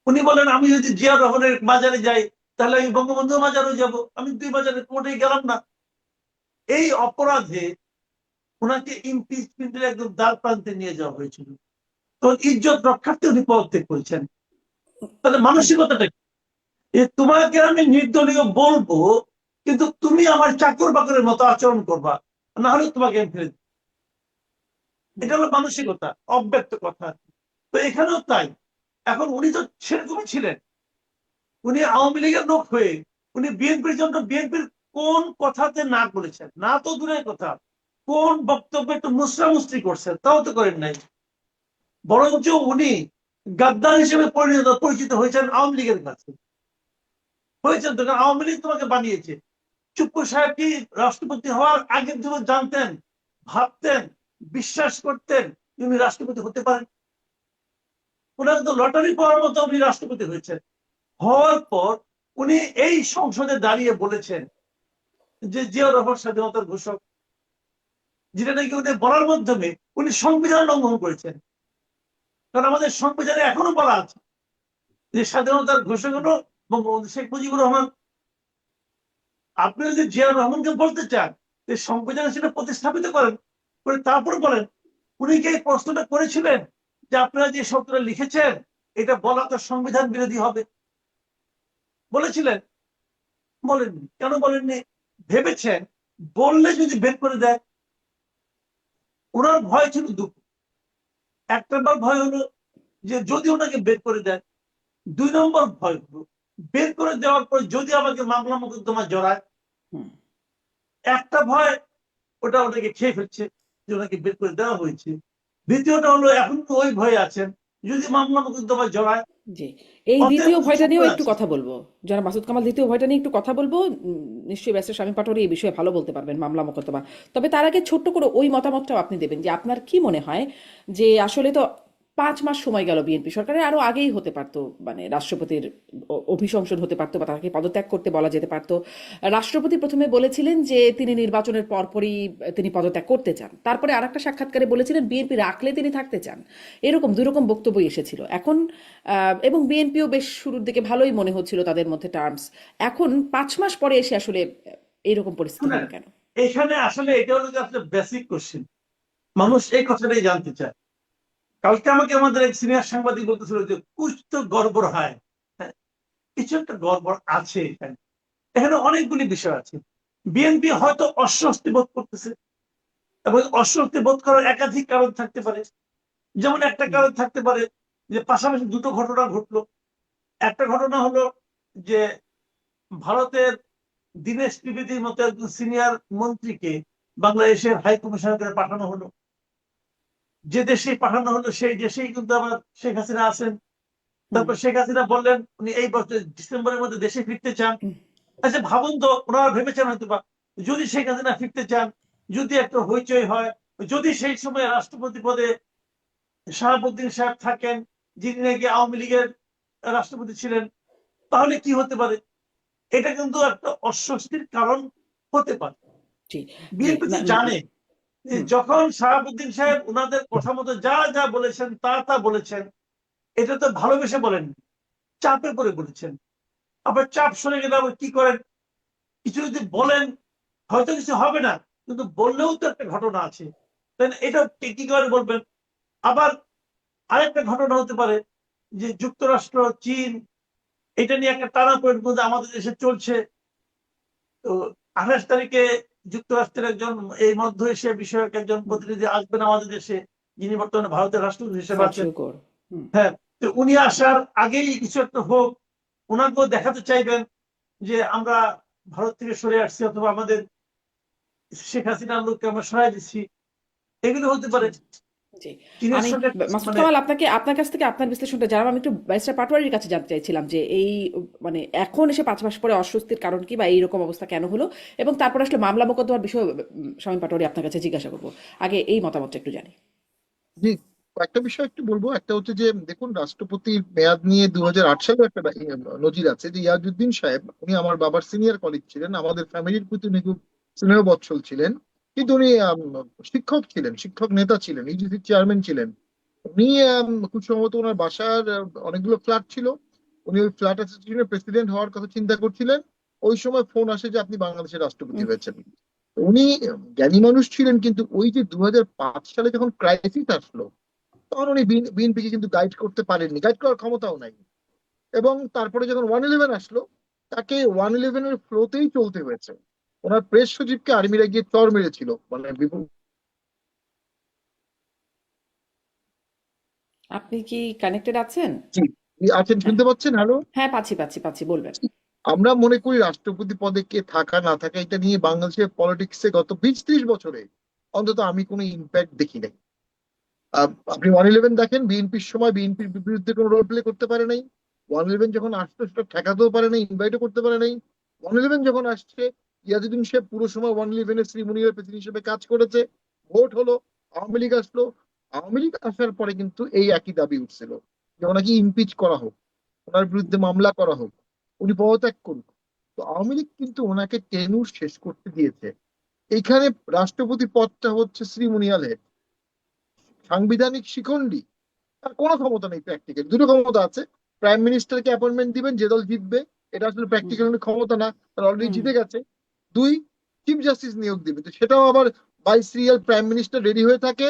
উনি বলেন আমি যদি জিয়া রহমানের মাজারে যাই তাহলে আমি বঙ্গবন্ধু মাজারও যাব, আমি দুই বাজারে কোর্টে গেলাম না। এই অপরাধে ওনাকে ইমপিচমেন্টের একদম দ্বার প্রান্তে নিয়ে যাওয়া হয়েছিল। তো ইজ্জত রক্ষার্থে উনি পদত্যাগ করেছেন। তাহলে মানসিকতাটা কি? যে তোমাকে আমি নির্দলীয় বলবো, কিন্তু তুমি আমার চাকর বাকরের মতো আচরণ করবা, না হলে তোমাকে আমি ফেলে দেব। এটা হলো মানসিকতা, অব্যক্ত কথা। তো এখানেও তাই। এখন উনি তো সেরকমই ছিলেন, উনি আওয়ামী লীগের লোক হয়ে উনি বিএনপির জন্য বিএনপির কোন কথাতে না করেছেন, না তো দূরের কথা, কোন বক্তব্যে একটু মুসরামুস্রি করছেন তাও তো করেন নাই। বরঞ্চ উনি গাদ্দার হিসেবে পরিচিত হয়েছেন আওয়ামী লীগের কাছে, হয়েছেন তো, কারণ আওয়ামী লীগ তোমাকে বানিয়েছে। চুপ্পু সাহেব কি রাষ্ট্রপতি হওয়ার আগের জন্য জানতেন, ভাবতেন, বিশ্বাস করতেন উনি রাষ্ট্রপতি হতে পারেন? ওনার তো লটারি পাওয়ার মতো উনি রাষ্ট্রপতি হয়েছেন। হওয়ার পর উনি এই সংসদে দাঁড়িয়ে বলেছেন যে জিয়াউর রহমান স্বাধীনতার ঘোষক, যেটা নাকি উনি বলার মাধ্যমে উনি সংবিধান লঙ্ঘন করেছেন। কারণ আমাদের সংবিধানে এখনো বলা আছে যে স্বাধীনতার ঘোষক হলো বঙ্গবন্ধু শেখ মুজিবুর রহমান। আপনি যদি জিয়াউর রহমানকে বলতে চান যে সংবিধানে সেটা প্রতিস্থাপিত করেন, করে তারপর বলেন উনি কি এই প্রশ্নটা করেছিলেন যে আপনারা যে শব্দটা লিখেছেন এটা বলা তো সংবিধান বিরোধী হবে? বলেছিলেন? বলেননি। কেন বলেননি? ভেবেছেন বললে যদি বের করে দেয়। ওনার ভয় ছিল দুটো। এক নম্বর ভয় হলো যে যদি ওনাকে বের করে দেয়, দুই নম্বর ভয় হলো বের করে দেওয়ার পর যদি আমাকে মামলা মোকদ্দমা জড়ায়। হুম। একটা ভয়, ওটাকে খেয়ে ফেলছে যে ওনাকে বের করে দেওয়া হয়েছে। দ্বিতীয়টা হলো এখন তো ওই ভয়ে আছেন যদি মামলা মোকদ্দমা জড়ায়। জি, এই অতএব দ্বিতীয় উনি ভয়টা চুপ নিয়েও করে একটু আছেন। কথা বলবো। যারা মাসুদ কামাল দ্বিতীয় ভয়টা নিয়ে একটু কথা বলবো। নিশ্চয়ই ব্যারিস্টার শামীম পাটোয়ারি এই বিষয়ে ভালো বলতে পারবেন, মামলা মোকদ্দমা। তবে তার আগে ছোট্ট করে ওই মতামতটাও আপনি দেবেন যে আপনার কি মনে হয় যে আসলে তো 5 মাস সময় গেল বিএনপি সরকারের, আরো আগেই হতে পারতো, মানে রাষ্ট্রপতির অভিশংসন হতে পারতো বা তাকে পদত্যাগ করতে বলা যেতে পারতো। রাষ্ট্রপতি প্রথমে বলেছিলেন যে তিনি নির্বাচনের পরপরই তিনি পদত্যাগ করতে চান, তারপরে আরেকটা সাক্ষাৎকারে বলেছিলেন বিএনপি রাখলে তিনি থাকতে চান। এরকম দুই রকম বক্তব্য এসেছিল এখন। এবং বিএনপিও বেশ শুরুর দিকে ভালোই মনে হচ্ছিল তাদের মধ্যে টার্মস। এখন 5 মাস পরে এসে আসলে এইরকম পরিস্থিতি শুনেন, হলো কেন? এখানে আসলে এটা হলো আসলে বেসিক কোশ্চেন, মানুষ এই কথাটাই জানতে চায়। কালকে আমাকে আমাদের এক সিনিয়র সাংবাদিক বলতেছিল যে কুছ তো গড়বড় হয়। হ্যাঁ, কিছু একটা গড়বড় আছে এখানে। এখানে অনেকগুলি বিষয় আছে। বিএনপি হয়তো অস্বস্তি বোধ করতেছে, এবং অস্বস্তি বোধ করার একাধিক কারণ থাকতে পারে। যেমন একটা কারণ থাকতে পারে যে পাশাপাশি দুটো ঘটনা ঘটলো। একটা ঘটনা হলো যে ভারতের দীনেশ ত্রিবেদীর মতো একজন সিনিয়র মন্ত্রীকে বাংলাদেশের হাই কমিশনার পাঠানো হলো। যে দেশে পাঠানো হলো সেই দেশেই কিন্তু আবার শেখ হাসিনা আছেন। তারপর শেখ হাসিনা বললেন উনি এই বছর ডিসেম্বরের মধ্যে দেশে ফিরতে চান। আচ্ছা ভাবুন তো, ওনারা ভেবেছেন হয়তো বা যদি শেখ হাসিনা ফিরতে চান, যদি একটা হইচই হয়, যদি সেই সময় রাষ্ট্রপতি পদে শাহাবুদ্দিন সাহেব থাকেন, যিনি নাকি আওয়ামী লীগের রাষ্ট্রপতি ছিলেন, তাহলে কি হতে পারে? এটা কিন্তু একটা অস্বস্তির কারণ হতে পারে। জি জি বিএনপি তো জানে যে যখন শাহাবুদ্দিন সাহেব ওনাদের কথা মতো যা যা বলেছেন তা বলেছেন, এটা তো ভালোবেসে বলেননি, চাপে পড়ে বলেছেন। আবার চাপ সরে গেলে আবার কি করেন, কিছু যদি বলেন হয়তো কিছু হবে না, কিন্তু বললেও তো একটা ঘটনা আছে, তাই না? এটা কি করে বলবেন? আবার আরেকটা ঘটনা হতে পারে যে যুক্তরাষ্ট্র, চীন, এটা নিয়ে একটা টানাপোড়েন কিন্তু আমাদের দেশে চলছে। তো 28 তারিখে যুক্তরাষ্ট্রের একজন এই মধ্য এশিয়া বিষয়ক একজন প্রতিনিধি আসবেন আমাদের দেশে, যিনি বর্তমানে ভারতের রাষ্ট্রপতি হিসেবে আছেন। কার্যকর। হ্যাঁ, তো উনি আসার আগেই কিছু একটা হোক, ওনাকেও দেখাতে চাইবেন যে আমরা ভারত থেকে সরে আসছি, অথবা আমাদের শেখ হাসিনার লোককে আমরা সরাই দিচ্ছি, এগুলো হতে পারে। জি চীনের আমি সঙ্গে মাসুদ মানে কামাল, আপনার কাছ থেকে আপনার বিশ্লেষণটা জানাবো। আমি একটু ব্যারিস্টার পাটোয়ারির কাছে জানতে চাইছিলাম যে এই মানে এখন এসে 5 মাস পরে অস্বস্তির কারণ কি, বা এইরকম অবস্থা কেন হলো, এবং তারপর আসলে মামলা মোকদ্দমার বিষয়ে শামীম পাটোয়ারি আপনার কাছে জিজ্ঞাসা করবো। আগে এই মতামতটা একটু জানি। জি, কয়েকটা বিষয় একটু বলবো। একটা হচ্ছে যে দেখুন, রাষ্ট্রপতির মেয়াদ নিয়ে 2008 সালে একটা নজির আছে যে ইয়াজউদ্দিন সাহেব, উনি আমার বাবার সিনিয়র কলিগ ছিলেন, আমাদের ফ্যামিলির প্রতি উনি খুব স্নেহ বৎসল ছিলেন। কিন্তু উনি শিক্ষক ছিলেন, শিক্ষক নেতা ছিলেন, ইউজিসি চেয়ারম্যান ছিলেন। উনি খুব সম্ভবত ওনার বাসার অনেকগুলো ফ্ল্যাট ছিল। উনি ওই ফ্ল্যাট অ্যাসোসিয়েশনের প্রেসিডেন্ট হওয়ার কথা চিন্তা করছিলেন। ওই সময় ফোন আসে যে আপনি বাংলাদেশের রাষ্ট্রপতি হয়েছেন। উনি জ্ঞানী মানুষ ছিলেন, কিন্তু ওই যে 2005 সালে যখন ক্রাইসিস আসলো, তখন উনি বিএনপিকে কিন্তু গাইড করতে পারেননি, গাইড করার ক্ষমতাও নাই। এবং তারপরে যখন 111 আসলো, তাকে 111 এর ফ্লোতেই চলতে হয়েছে। ওনার প্রেস সচিবকে আর্মিরা গিয়ে চর মেরেছিল, মানে আপনি কি কানেক্টেড আছেন? জি, আছেন, হ্যাঁ শুনতে পাচ্ছেন? হ্যালো। হ্যাঁ, পাচ্ছি, বলবেন। আমরা মনে করি রাষ্ট্রপতি পদে কে থাকা না থাকা এটা নিয়ে বাংলাদেশের পলিটিক্সে গত 20-30 বছরে অন্তত আমি কোনো ইম্প্যাক্ট দেখি নাই। আপনি 111 দেখেন, বিএনপির সময় বিএনপির বিরুদ্ধে কোনো রোল প্লে করতে পারে নাই। 111 যখন আসতো সেটা ঠেকাতেও পারে নাই, ইনভাইটও করতে পারে নাই। 111 যখন আসছে, ইয়াজুদ্দিন সাহেব পুরো সময় 111 এর শ্রীমুনিরের প্রেসিডেন্ট হিসেবে কাজ করেছে। ভোট হলো, আওয়ামী লীগ আসলো। আওয়ামী লীগ আসার পরে কিন্তু এই একই দাবি উঠছিল যে ওনাকে ইমপিচ করা হোক, ওনার বিরুদ্ধে মামলা করা হোক, উনি পদত্যাগ করুন। তো আওয়ামী লীগ কিন্তু ওনাকে টেনুর শেষ করতে দিয়েছে। এইখানে রাষ্ট্রপতি পদটা হচ্ছে শ্রীমুনিয়ালের সাংবিধানিক শিখণ্ডী। তার কোনো ক্ষমতা নেই প্র্যাকটিক্যাল। দুটো ক্ষমতা আছে, প্রাইম মিনিস্টারকে অ্যাপয়েন্টমেন্ট দিবেন যে দল জিতবে, এটা আসলে প্র্যাকটিক্যাল ক্ষমতা না, তার অলরেডি জিতে গেছে। দুই, চিফ জাস্টিস নিয়োগ দিবে, তো সেটাও আবার by serial prime minister ready হয়ে থাকে,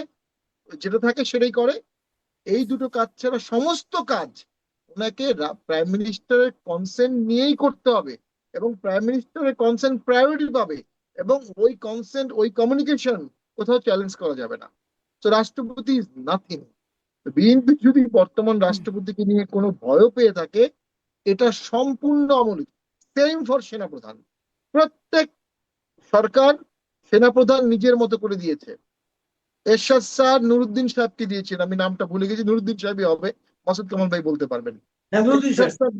যেটা থাকে সেটাই করে। এই দুটো কাজ ছাড়া সমস্ত কাজ ওনাকে প্রাইম মিনিস্টারের কনসেন্ট নিয়েই করতে হবে, এবং প্রাইম মিনিস্টারের কনসেন্ট প্রায়োরিটি পাবে, এবং ওই কনসেন্ট, ওই কমিউনিকেশন কোথাও চ্যালেঞ্জ করা যাবে না। তো রাষ্ট্রপতি ইজ নাথিং। বিএনপি যদি বর্তমান রাষ্ট্রপতিকে নিয়ে কোনো ভয় পেয়ে থাকে, এটা সম্পূর্ণ অমূলক। সেম ফর সেনাপ্রধান। প্রত্যেক সরকার সেনাপ্রধান নিজের মতো করে দিয়েছে। এরশাদ স্যার নুরুদ্দিন সাহেবকে দিয়েছেন, আমি নামটা ভুলে গেছি, নুরুদ্দিন সাহেবই হবে, মাসুদ কামাল ভাই বলতে পারবেন। হ্যাঁ, নুরুদ্দিন এরশাদ সাহেব, স্যার,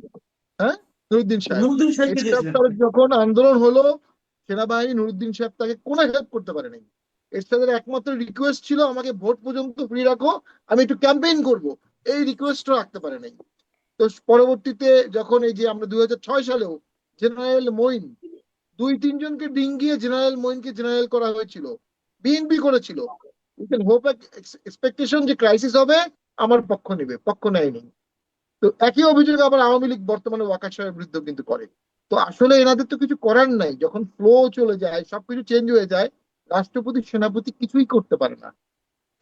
হ্যাঁ, নুরুদ্দিন সাহেব। নুরুদ্দিন সাহেবকে এরশাদ দিয়েছিলেন। স্যারের যখন আন্দোলন হলো, সেনাবাহিনী নুরুদ্দিন সাহেব তাকে কোনো হেল্প করতে পারে নাই। এরশাদের একমাত্র রিকোয়েস্ট ছিল আমাকে ভোট পর্যন্ত ফ্রি রাখো, আমি একটু ক্যাম্পেইন করব। এই রিকোয়েস্টও রাখতে পারে নাই। তো পরবর্তীতে যখন এই যে আমরা 2006 সালেও জেনারেল মঈন, 2-3 জনকে ডিঙ্গিয়ে জেনারেল মঈনকে জেনারেল করা হয়েছিল, বিএনপি করেছিল। ইউ ক্যান হোপ এক্সপেকটেশন যে ক্রাইসিস হবে, আমার পক্ষ নেবে, পক্ষ নেয়নি। তো একই অভিযোগ আবার আওয়ামী লীগ বর্তমানে ওয়াকার সাহেবের বিরুদ্ধে কিন্তু করে। তো আসলে এনাদের তো কিছু করার নাই, যখন ফ্লো চলে যায়, সবকিছু চেঞ্জ হয়ে যায়, রাষ্ট্রপতি সেনাপতি কিছুই করতে পারে না।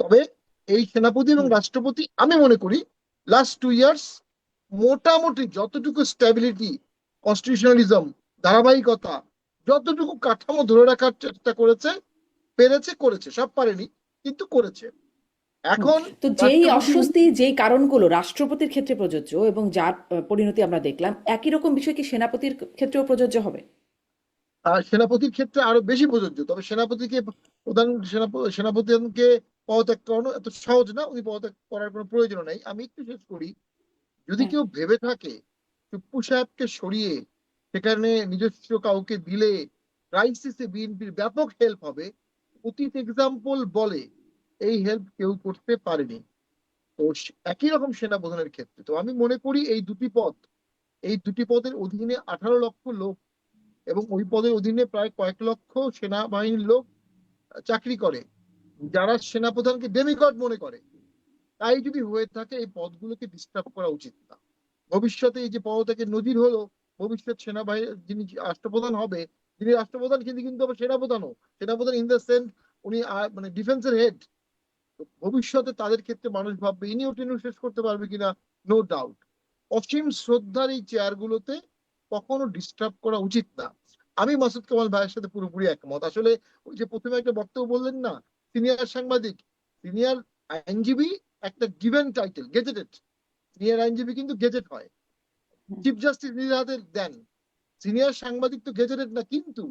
তবে এই সেনাপতি এবং রাষ্ট্রপতি আমি মনে করি লাস্ট 2 ইয়ার্স মোটামুটি যতটুকু স্ট্যাবিলিটি, কনস্টিটিউশনালিজম, ধারাবাহিকতা, যতটুকু কাঠামো ধরে রাখার চেষ্টা করেছে, পেরেছে, করেছে, সব পারেনি কিন্তু করেছে। এখন তো যেই রাষ্ট্রপতি অস্বস্তি, যেই কারণগুলো রাষ্ট্রপতির ক্ষেত্রে প্রযোজ্য এবং যার পরিণতি আমরা দেখলাম, একই রকম বিষয় কি সেনাপতির ক্ষেত্রেও প্রযোজ্য হবে? সেনাপতির ক্ষেত্রে আরো বেশি প্রযোজ্য। তবে সেনাপতিকে প্রধান সেনাপতিকে পদত্যাগ করানো এত সহজ না, উনি পদত্যাগ করার কোনো প্রয়োজন নেই। আমি একটু শেষ করি। যদি হ্যাঁ। কেউ ভেবে থাকে চুপ্পু সাহেবকে সরিয়ে সেখানে নিজস্ব কাউকে দিলে ক্রাইসিসে বিএনপির ব্যাপক হেল্প হবে, অতীত এক্সাম্পল বলে এই হেল্প কেউ করতে পারেনি। তো একই রকম সেনাপ্রধানের ক্ষেত্রে তো আমি মনে করি এই দুটি পদের অধীনে 18 লক্ষ লোক এবং ওই পদের অধীনে প্রায় কয়েক লক্ষ সেনাবাহিনীর লোক চাকরি করে, যারা সেনাপ্রধানকে ডেমিগড মনে করে। তাই যদি হয়ে থাকে এই পদগুলোকে ডিস্টার্ব করা উচিত না। ভবিষ্যতে এই যে পদত্যাগের নজির হলো, ভবিষ্যৎ সেনাবাহিনী যিনি রাষ্ট্রপ্রধান হবে, যিনি রাষ্ট্রপ্রধান কিন্তু কিন্তু আবার সেনাপ্রধান ইন দ্য সেন্স উনি মানে ডিফেন্সের হেড। ভবিষ্যতে তাদের ক্ষেত্রে মানুষ ভাববে ইনিও টেনিও শেষ করতে পারবে কিনা, নো ডাউট। অসীম শ্রদ্ধার এই চেয়ারগুলোতে কখনো ডিস্টার্ব করা উচিত না। আমি মাসুদ কামাল ভাইয়ের সাথে পুরোপুরি একমত। আসলে ওই যে প্রথমে একটা বক্তব্য বললেন না, সিনিয়র সাংবাদিক, সিনিয়র আইনজীবী একটা গিভেন টাইটেল, গেজেটেড। সিনিয়র আইনজীবী কিন্তু গেজেট হয়, চিফ জাস্টিস নিজের হাতে দেন। সিনিয়র সাংবাদিক তো গেজেটেড না, কিন্তু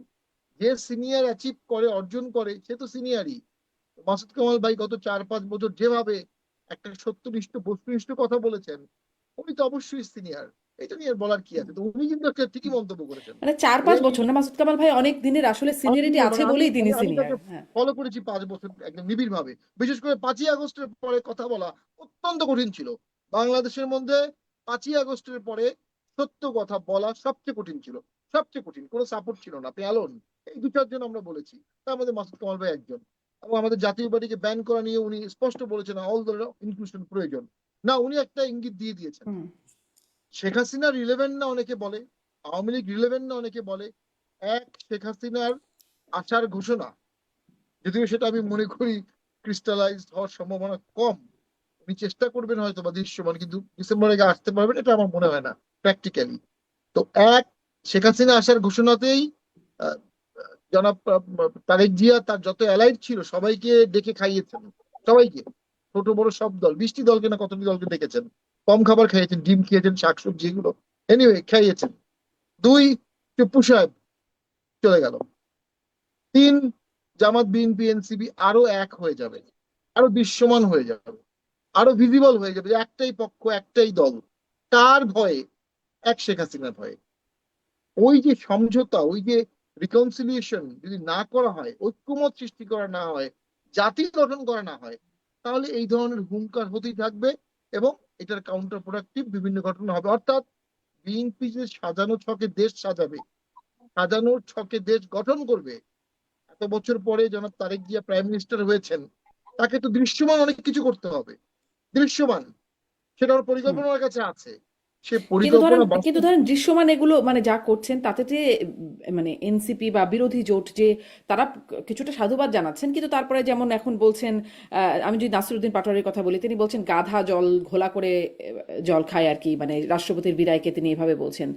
যে সিনিয়র অ্যাচিভ করে, অর্জন করে, সে তো সিনিয়রই। মাসুদ কামাল ভাই গত 4-5 বছর যেভাবে একটা সত্যনিষ্ঠ বস্তুনিষ্ঠ কথা বলেছেন, উনি তো অবশ্যই সিনিয়র। এটা নিয়ে আর বলার কি আছে? তো উনি কিন্তু একটা ঠিকই মন্তব্য করেছেন। মানে 4-5 বছর এই না, মাসুদ কামাল ভাই অনেক দিনের আসলে সিনিয়রিটি আছে মানে আমি বলেই তিনি আমি সিনিয়র। তাকে হ্যাঁ। ফলো করেছি 5 বছর একদম নিবিড় ভাবে। বিশেষ করে 5ই আগস্টের পরে কথা বলা অত্যন্ত কঠিন ছিল। বাংলাদেশের মধ্যে 5ই আগস্টের পরে সত্য কথা বলা সবচেয়ে কঠিন ছিল, সবচেয়ে কঠিন। কোনো সাপোর্ট ছিল না, আপনি অ্যালোন। এই 2-4 জন আমরা বলেছি, তার মধ্যে মাসুদ কামাল ভাই একজন। এবং আমাদের জাতীয় পার্টিকে ব্যান করা নিয়ে উনি স্পষ্ট বলেছেন অল দ্য ইনক্লুশন প্রয়োজন। না, উনি একটা ইঙ্গিত দিয়ে দিয়েছেন। হুম। শেখ হাসিনা রিলেভেন্ট না অনেকে বলে, আওয়ামী লীগ রিলেভেন্ট না অনেকে বলে। শেখ হাসিনার আসার ঘোষণা, যদিও সেটা আমি মনে করি ক্রিস্টালাইজ হওয়ার সম্ভাবনা কম। উনি চেষ্টা করবেন হয়তো বা দৃশ্যমান, কিন্তু ডিসেম্বর আগে আসতে পারবেন এটা আমার মনে হয় না প্র্যাকটিক্যালি। তো শেখ হাসিনা আসার ঘোষণাতেই আহ, জনাব তারেক জিয়া তার যত অ্যালাইড ছিল সবাইকে ডেকে খাইয়েছেন, সবাইকে, ছোট বড় সব দল, 20টি দলকে না কতটি দলকে ডেকেছেন, কম খাবার খাইয়েছেন, ডিম খেয়েছেন, শাকসবজি, এগুলো এনিওয়ে খাইয়েছেন। 2, চুপ্পু সাহেব চলে গেল। 3, জামাত বিএনপি এনসিপি আরো এক হয়ে যাবে, আরো দৃশ্যমান হয়ে যাবে, আরো ভিজিবল হয়ে যাবে যে একটাই পক্ষ, একটাই দল। কার ভয়ে? শেখ হাসিনার ভয়ে। ওই যে সমঝোতা, ওই যে রিকনসিলিয়েশন যদি না করা হয়, ঐক্যমত সৃষ্টি করা না হয়, জাতি গঠন করা না হয়, তাহলে এই ধরনের হুঙ্কার হতেই থাকবে এবং এটার কাউন্টার প্রোডাক্টিভ বিভিন্ন ঘটনা হবে। অর্থাৎ বিএনপি যে সাজানো ছকে দেশ সাজাবে, সাজানো ছকে দেশ গঠন করবে, এত বছর পরে জনাব তারেক জিয়া প্রাইম মিনিস্টার হয়েছেন, তাকে তো দৃশ্যমান অনেক কিছু করতে হবে। দৃশ্যমান, সেটা ওর হুম। পরিকল্পনার কাছে আছে। সে কিন্তু ধরেন পরিকল্পনা কিন্তু বাস্তব। ধরেন দৃশ্যমান এগুলো মানে যা করছেন তাতে যে মানে এনসিপি বা বিরোধী জোট যে তারা কিছুটা সাধুবাদ জানাচ্ছেন, কিন্তু তারপরে যেমন এখন বলছেন, আমি যদি নাসিরুদ্দিন পাটোয়ারির কথা বলি, তিনি বলছেন গাধা জল ঘোলা করে জল খায় আর কি, মানে রাষ্ট্রপতির বিদায়কে তিনি এভাবে বলছেন।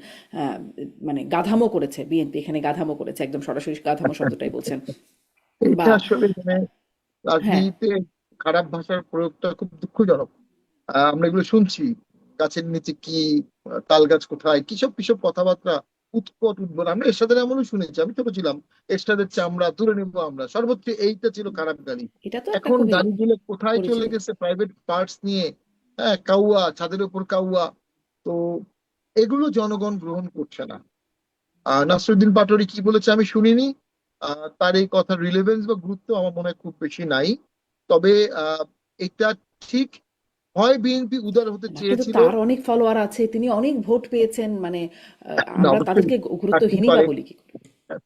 মানে গাধামো করেছে বিএনপি, এখানে গাধামো করেছে, একদম সরাসরি গাধামো শব্দটাই বলছেন। এটা বা আসলে মানে হ্যাঁ, রাজনীতিতে খারাপ ভাষার প্রয়োগটা খুব দুঃখজনক। আমরা এগুলো শুনছি, গাছের নিচে কি, তাল গাছ কোথায়, কিসব কিসব কথাবার্তা, উৎকট উদ্ভট। আমরা এরশাদের এমনও শুনেছি, আমি ছোট ছিলাম, এরশাদের চামড়া তুলে নেবো আমরা, সর্বোচ্চ এইটা ছিল খারাপ গালি। এটা তো একটা এখন খুবই গাড়িগুলো কোথায় চলে পরিচিত। গেছে, প্রাইভেট পার্টস নিয়ে, হ্যাঁ, কাউয়া, ছাদের উপর কাউয়া। তো এগুলো জনগণ গ্রহণ করছে না। নাসরুদ্দিন পাটোয়ারি কি বলেছে আমি শুনিনি। তার এই কথার রিলেভেন্স বা গুরুত্ব আমার মনে হয় খুব বেশি নাই। তবে এটা ঠিক, হয় বিএনপি উদার হতে না, কিন্তু চেয়েছিল। তার অনেক ফলোয়ার আছে, তিনি অনেক ভোট পেয়েছেন, মানে না, আমরা অবশ্যই তাদেরকে থাকতেই গুরুত্বহীনই বা পারে, বলি কি করে?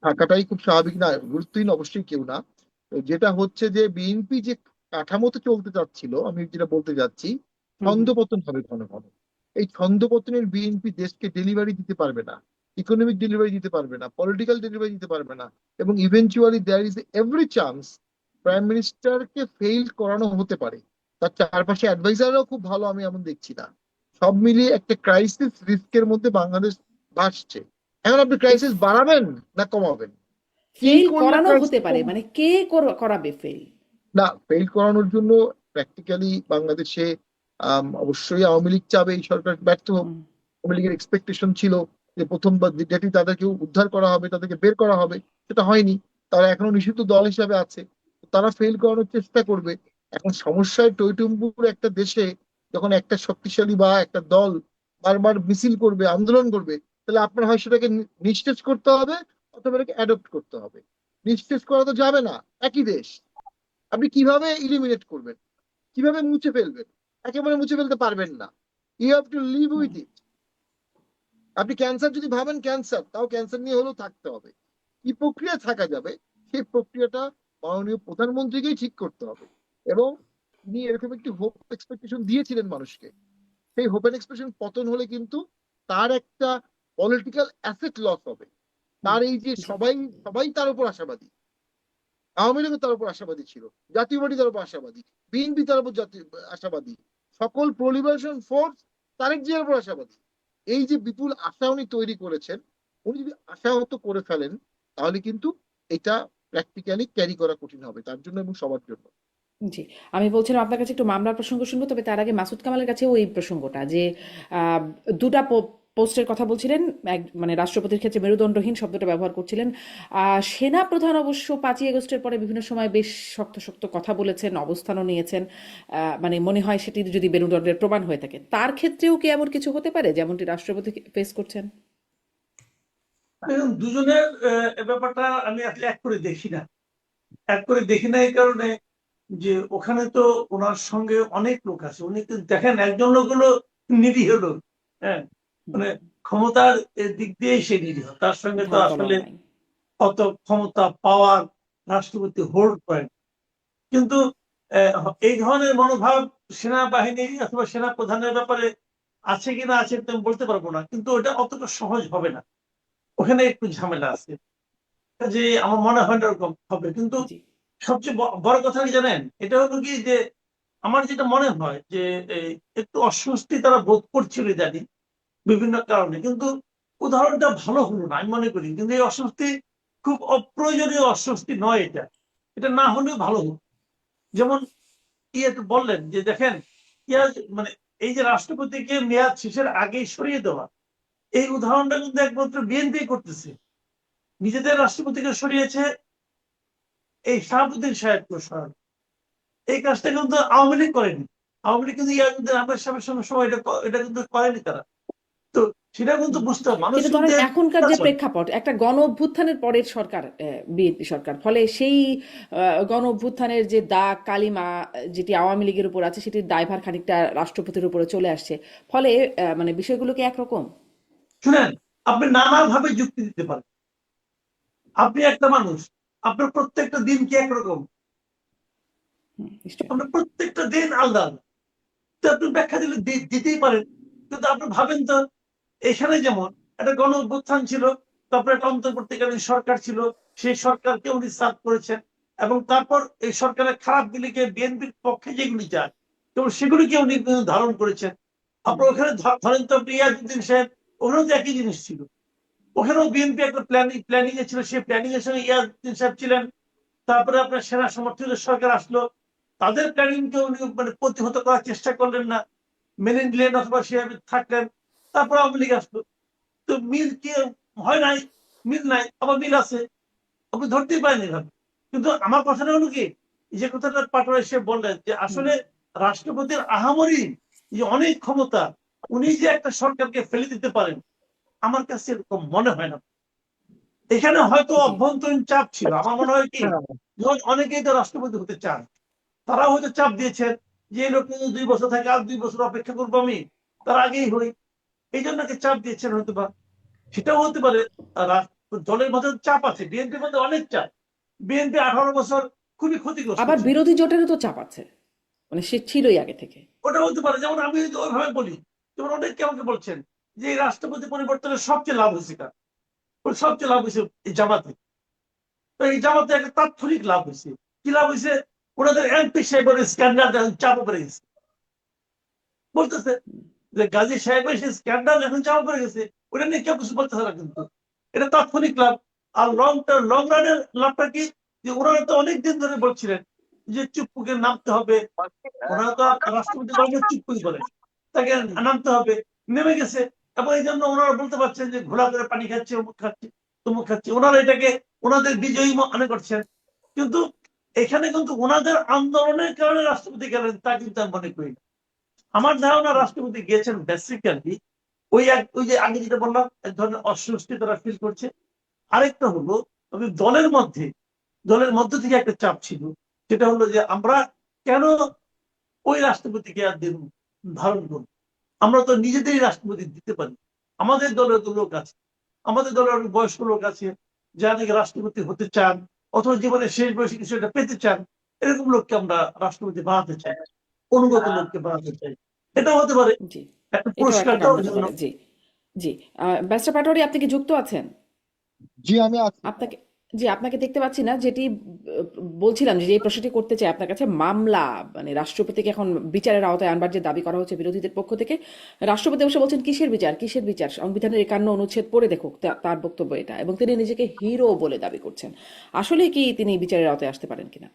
থাকাটাই খুব স্বাভাবিক। না, গুরুত্বহীন অবশ্যই কেউ না। তো যেটা হচ্ছে যে বিএনপি যে কাঠামোতে চলতে চাচ্ছিল, আমি যেটা বলতে যাচ্ছি, হুম, হুম। ছন্দপতন হবে ঘন ঘন। এই ছন্দপতনের বিএনপি দেশকে ডেলিভারি দিতে পারবে না, ইকোনমিক ডেলিভারি দিতে পারবে না, পলিটিক্যাল ডেলিভারি দিতে পারবে না। এবং eventually there is every chance prime মিনিস্টারকে ফেইল করানো হতে পারে। তার চারপাশে অ্যাডভাইজাররাও খুব ভালো আমি এমন দেখছি না। সব মিলিয়ে একটা ক্রাইসিস রিস্কের মধ্যে বাংলাদেশ ভাসছে। এখন আপনি এই ক্রাইসিস বাড়াবেন না কমাবেন? কি ফেল করলে করানো হতে ক্রাইসিস পারে, কম? মানে কে করাবে ফেল? না, ফেল করানোর জন্য প্র্যাকটিক্যালি বাংলাদেশে অবশ্যই আওয়ামী লীগ চাবে এই সরকার ব্যর্থ হোক। হুম, আওয়ামী লীগের এক্সপেকটেশন ছিল যে প্রথমবার যেটি তাদেরকে উদ্ধার করা হবে, তাদেরকে বের করা হবে, সেটা হয়নি। তারা এখনো নিষিদ্ধ দল হিসাবে আছে, তারা ফেল করানোর চেষ্টা করবে। এখন সমস্যায় টইটুম্বুর একটা দেশে যখন একটা শক্তিশালী বা একটা দল বারবার মিছিল করবে, আন্দোলন করবে, তাহলে আপনার হয় সেটাকে নিঃশেষ করতে হবে অথবা এটাকে অ্যাডপ্ট করতে হবে। নিঃশেষ করা তো যাবে না, একই দেশ। আপনি কিভাবে ইলিমিনেট করবেন, কিভাবে মুছে ফেলবেন? একেবারে মুছে ফেলতে পারবেন না। You have to live hmm, with it. আপনি ক্যান্সার যদি ভাবেন ক্যান্সার, তাও ক্যান্সার নিয়ে হলেও থাকতে হবে। কি প্রক্রিয়া থাকা যাবে সেই প্রক্রিয়াটা মাননীয় প্রধানমন্ত্রীকেই ঠিক করতে হবে। এবং তিনি এরকম একটি হোপ এক্সপেকটেশন দিয়েছিলেন মানুষকে। সেই হোপ এন্ড এক্সপেকটেশন পতন হলে কিন্তু তার একটা পলিটিক্যাল অ্যাসেট লস হবে। হুম, তার এই যে জি, সবাই সবাই তার উপর আশাবাদী, আওয়ামী লীগও তার উপর আশাবাদী ছিল, জাতীয় পার্টি তার উপর আশাবাদী, বিএনপি তার উপর আশাবাদী, সকল প্রো লিবারেশন ফোর্স তারেক জিয়ার উপর আশাবাদী। এই যে বিপুল আশা উনি তৈরি করেছেন, উনি যদি আশাহত করে ফেলেন, তাহলে কিন্তু এটা প্র্যাকটিক্যালি ক্যারি করা কঠিন হবে তার জন্য এবং সবার জন্য। জি। আমি বলছিলাম আপনার কাছে একটু মামলার প্রসঙ্গ শুনবো, তবে তার আগে মাসুদ কামালের কাছেও ওই প্রসঙ্গটা যে আহ, দুটা পোস্টের কথা বলছিলেন, মানে রাষ্ট্রপতির ক্ষেত্রে মেরুদণ্ডহীন শব্দটা ব্যবহার করছিলেন। সেনা প্রধান অবশ্য 5ই আগস্টের পরে বিভিন্ন সময় বেশ শক্ত শক্ত কথা বলেছেন, অবস্থানও নিয়েছেন। মানে মনে হয় সেটি যদি মেরুদণ্ডের প্রমাণ হয়ে থাকে, তার ক্ষেত্রেও কি এমন কিছু হতে পারে যেমনটি রাষ্ট্রপতি ফেস করছেন? এখন দুজনের এ ব্যাপারটা আমি আসলে এক করে দেখি না। এক করে দেখি না এই কারণে যে ওখানে তো ওনার সঙ্গে অনেক লোক আছে। উনি কিন্তু দেখেন একজন লোক হলো নিরীহ লোক, হ্যাঁ, হুম, মানে ক্ষমতার দিক দিয়ে সে নিরীহ, তার সঙ্গে তো ধার আসলে তলোয়ার নাই। কত ক্ষমতা পাওয়ার রাষ্ট্রপতি হোল্ড করেন। কিন্তু এই ধরনের মনোভাব সেনাবাহিনী অথবা সেনা প্রধানের ব্যাপারে আছে কিনা আছে তো আমি বলতে পারবো না, কিন্তু ওটা অতটা সহজ হবে না, ওখানে একটু ঝামেলা আছে। যে আমার মনে হয় না এরকম হবে। কিন্তু জি, সবচেয়ে বড় কথা কি জানেন, এটা হলো কি যে আমার যেটা মনে হয় যে এই একটু অস্বস্তি তারা বোধ করছিল ইদানিং বিভিন্ন কারণে, কিন্তু উদাহরণটা ভালো হলো না আমি মনে করি। কিন্তু এই অস্বস্তি খুব অপ্রয়োজনীয় অস্বস্তি নয়, এটা এটা না হলেও ভালো হতো। যেমন ইয়ে তো বললেন যে দেখেন ইয়া, মানে এই যে রাষ্ট্রপতিকে মেয়াদ শেষের আগেই সরিয়ে দেওয়া, এই উদাহরণটা কিন্তু একমাত্র বিএনপি করতেছে। নিজেদের রাষ্ট্রপতিকে সরিয়েছে এই শাহাবুদ্দিন সাহেবকে সরানো, এই কাজটা কিন্তু আওয়ামী লীগ করেনি। আওয়ামী লীগ কিন্তু ইয়াজউদ্দিন আহমেদ সাহেবের সঙ্গে সময় এটা কিন্তু করেনি তারা। তো সেটা কিন্তু হুম। বুঝতে হবে, মানুষ কিন্তু ধরেন কিন্তু এখনকার যে প্রেক্ষাপট, একটা গণ অভ্যুত্থানের পরের সরকার, বিএনপি সরকার, ফলে সেই গণ অভ্যুত্থানের যে দাগ কালিমা যেটি আওয়ামী লীগের উপর আছে, সেটির দায়ভার খানিকটা রাষ্ট্রপতির উপরে চলে আসছে। ফলে মানে বিষয়গুলো কি একরকম? শুনেন, আপনি নানাভাবে যুক্তি দিতে পারেন। আপনি একটা মানুষ, আপনার প্রত্যেকটা দিন কি একরকম? হুম, নিশ্চয়ই। আপনার প্রত্যেকটা দিন আলাদা আলাদা। তো আপনি ব্যাখ্যা দিলে দিতেই পারেন। কিন্তু আপনি ভাবেন তো, এখানে যেমন একটা গণ অভ্যুত্থান ছিল, তারপরে একটা অন্তর্বর্তীকালীন সরকার ছিল, সেই সরকারকে উনি সার্ভ করেছেন, এবং তারপর এই সরকারের খারাপ দিকে বিএনপির পক্ষে যেগুলি যায় তো সেগুলিকে উনি ধারণ করেছেন। হুম, আপনার ওখানে ধরেন তো আপনি ইয়াজউদ্দিন সাহেব, ওখানেও তো একই জিনিস ছিল। ওখানেও বিএনপি একটা প্ল্যানিং এ ছিল, সেই প্ল্যানিং এর সঙ্গে ইয়াজউদ্দিন সাহেব ছিলেন। তারপরে আপনার সেনা সমর্থিত সরকার আসলো, তাদের প্ল্যানিং কে উনি মানে প্রতিহত করার চেষ্টা করলেন না, মেনে নিলেন অথবা সেভাবে থাকলেন। তারপর আওয়ামী লীগ আসলো। তো মিল কি হয় নাই? মিল নাই, আবার মিল আছে, আপনি ধরতেই পারেন এভাবে। কিন্তু আমার কথাটা হলো কি, যে কথাটা পাটোয়ারি সে বললেন যে হুম, আসলে রাষ্ট্রপতির আহামরি যে অনেক ক্ষমতা, উনি যে একটা সরকারকে ফেলে দিতে পারেন, আমার কাছে এরকম মনে হয় না। এখানে হয়তো জি। অভ্যন্তরীণ চাপ ছিল। আমার মনে হয় কি, হ্যাঁ, যখন অনেকেই তো রাষ্ট্রপতি হতে চান, তারাও হয়তো চাপ দিয়েছেন যে এই লোক যদি 2 বছর থাকে, আর 2 বছর অপেক্ষা করবো আমি, তার আগেই হই, এই জন্য চাপ দিয়েছেন হয়তো বা। সেটাও হতে পারে। দলের মধ্যে চাপ আছে, বিএনপির মধ্যে অনেক চাপ। বিএনপি 18 বছর খুবই ক্ষতিগ্রস্ত আবার ছিল। বিরোধী জোটেরও তো চাপ আছে, মানে সে ছিলই আগে থেকে। ওটা হতে পারে, যেমন আমি যদি ওইভাবে বলি, যেমন অনেকে আমাকে বলছেন যে এই রাষ্ট্রপতি পরিবর্তনের সবচেয়ে লাভ হয়েছে কার? সবচেয়ে লাভ হয়েছে এই জামাতে। তো এই জামাতে একটা তাৎক্ষণিক লাভ হয়েছে। কি লাভ হয়েছে? ওনাদের এমপি সাহেবের স্ক্যান্ডাল চাপ পড়ে গেছে। বলতেছে যে গাজী সাহেবের সেই স্ক্যান্ডাল এখন চাপ পড়ে গেছে, ওটা নিয়ে কেউ কিছু বলতেছে না। কিন্তু এটা তাৎক্ষণিক লাভ। আর লং রানের লাভটা কি, যে ওনারা তো অনেক দিন ধরে বলছিলেন যে চুপ্পুকে নামতে হবে, ওনারা তো রাষ্ট্রপতি বারবার চুপ্পুই বলেন, তাকে নামতে হবে, নেমে গেছে। এবং এই জন্য ওনারা বলতে পারছেন যে ঘোলা করে পানি খাচ্ছে, অমুক খাচ্ছে, তমুক খাচ্ছে, ওনারা এটাকে ওনাদের বিজয়ী মনে করছেন। কিন্তু এখানে কিন্তু ওনাদের আন্দোলনের কারণে রাষ্ট্রপতি গেলেন তা কিন্তু আমি মনে করি না। আমার ধারণা রাষ্ট্রপতি গিয়েছেন বেসিক্যালি ওই যে আগে যেটা বললাম, এক ধরনের অস্বস্তি তারা ফিল করছে। আরেকটা হলো দলের মধ্য থেকে একটা চাপ ছিল, সেটা হলো যে আমরা কেন ওই রাষ্ট্রপতিকে আর দিন ধারণ করব, আমরা তো নিজেদেরই রাষ্ট্রপতি দিতে পারি। আমাদের দলের তো লোক আছে, আমাদের দলের অনেক বয়স্ক লোক আছে যারা নাকি রাষ্ট্রপতি হতে চান, অথবা জীবনের শেষ বয়সে কিছু একটা পেতে চান, এরকম লোককে আমরা রাষ্ট্রপতি বানাতে চাই, অনুগত লোককে বানাতে চাই। এটাও হতে পারে, জি, একটা এটাও পুরস্কার একটা কারণ দেওয়ার হতে জন্য। পারে। জি, জি। ব্যারিস্টার পাটোয়ারি, আপনি কি যুক্ত আছেন? জি, আমি আছি। আপনাকে, জি, আপনাকে দেখতে পাচ্ছি না। যেটি বলছিলাম, যে এই প্রশ্নটি করতে চাই আপনার কাছে, মামলা মানে রাষ্ট্রপতিকে এখন বিচারের আওতায় আনবার যে দাবি করা হচ্ছে বিরোধীদের পক্ষ থেকে, রাষ্ট্রপতি অবশ্য বলছেন কিসের বিচার, কিসের বিচার, সংবিধানের 51 অনুচ্ছেদ পড়ে দেখুক, তার বক্তব্য এটা, এবং তিনি নিজেকে হিরো বলে দাবি করছেন। আসলে কি তিনি বিচারের আওতায় আসতে পারেন কিনা?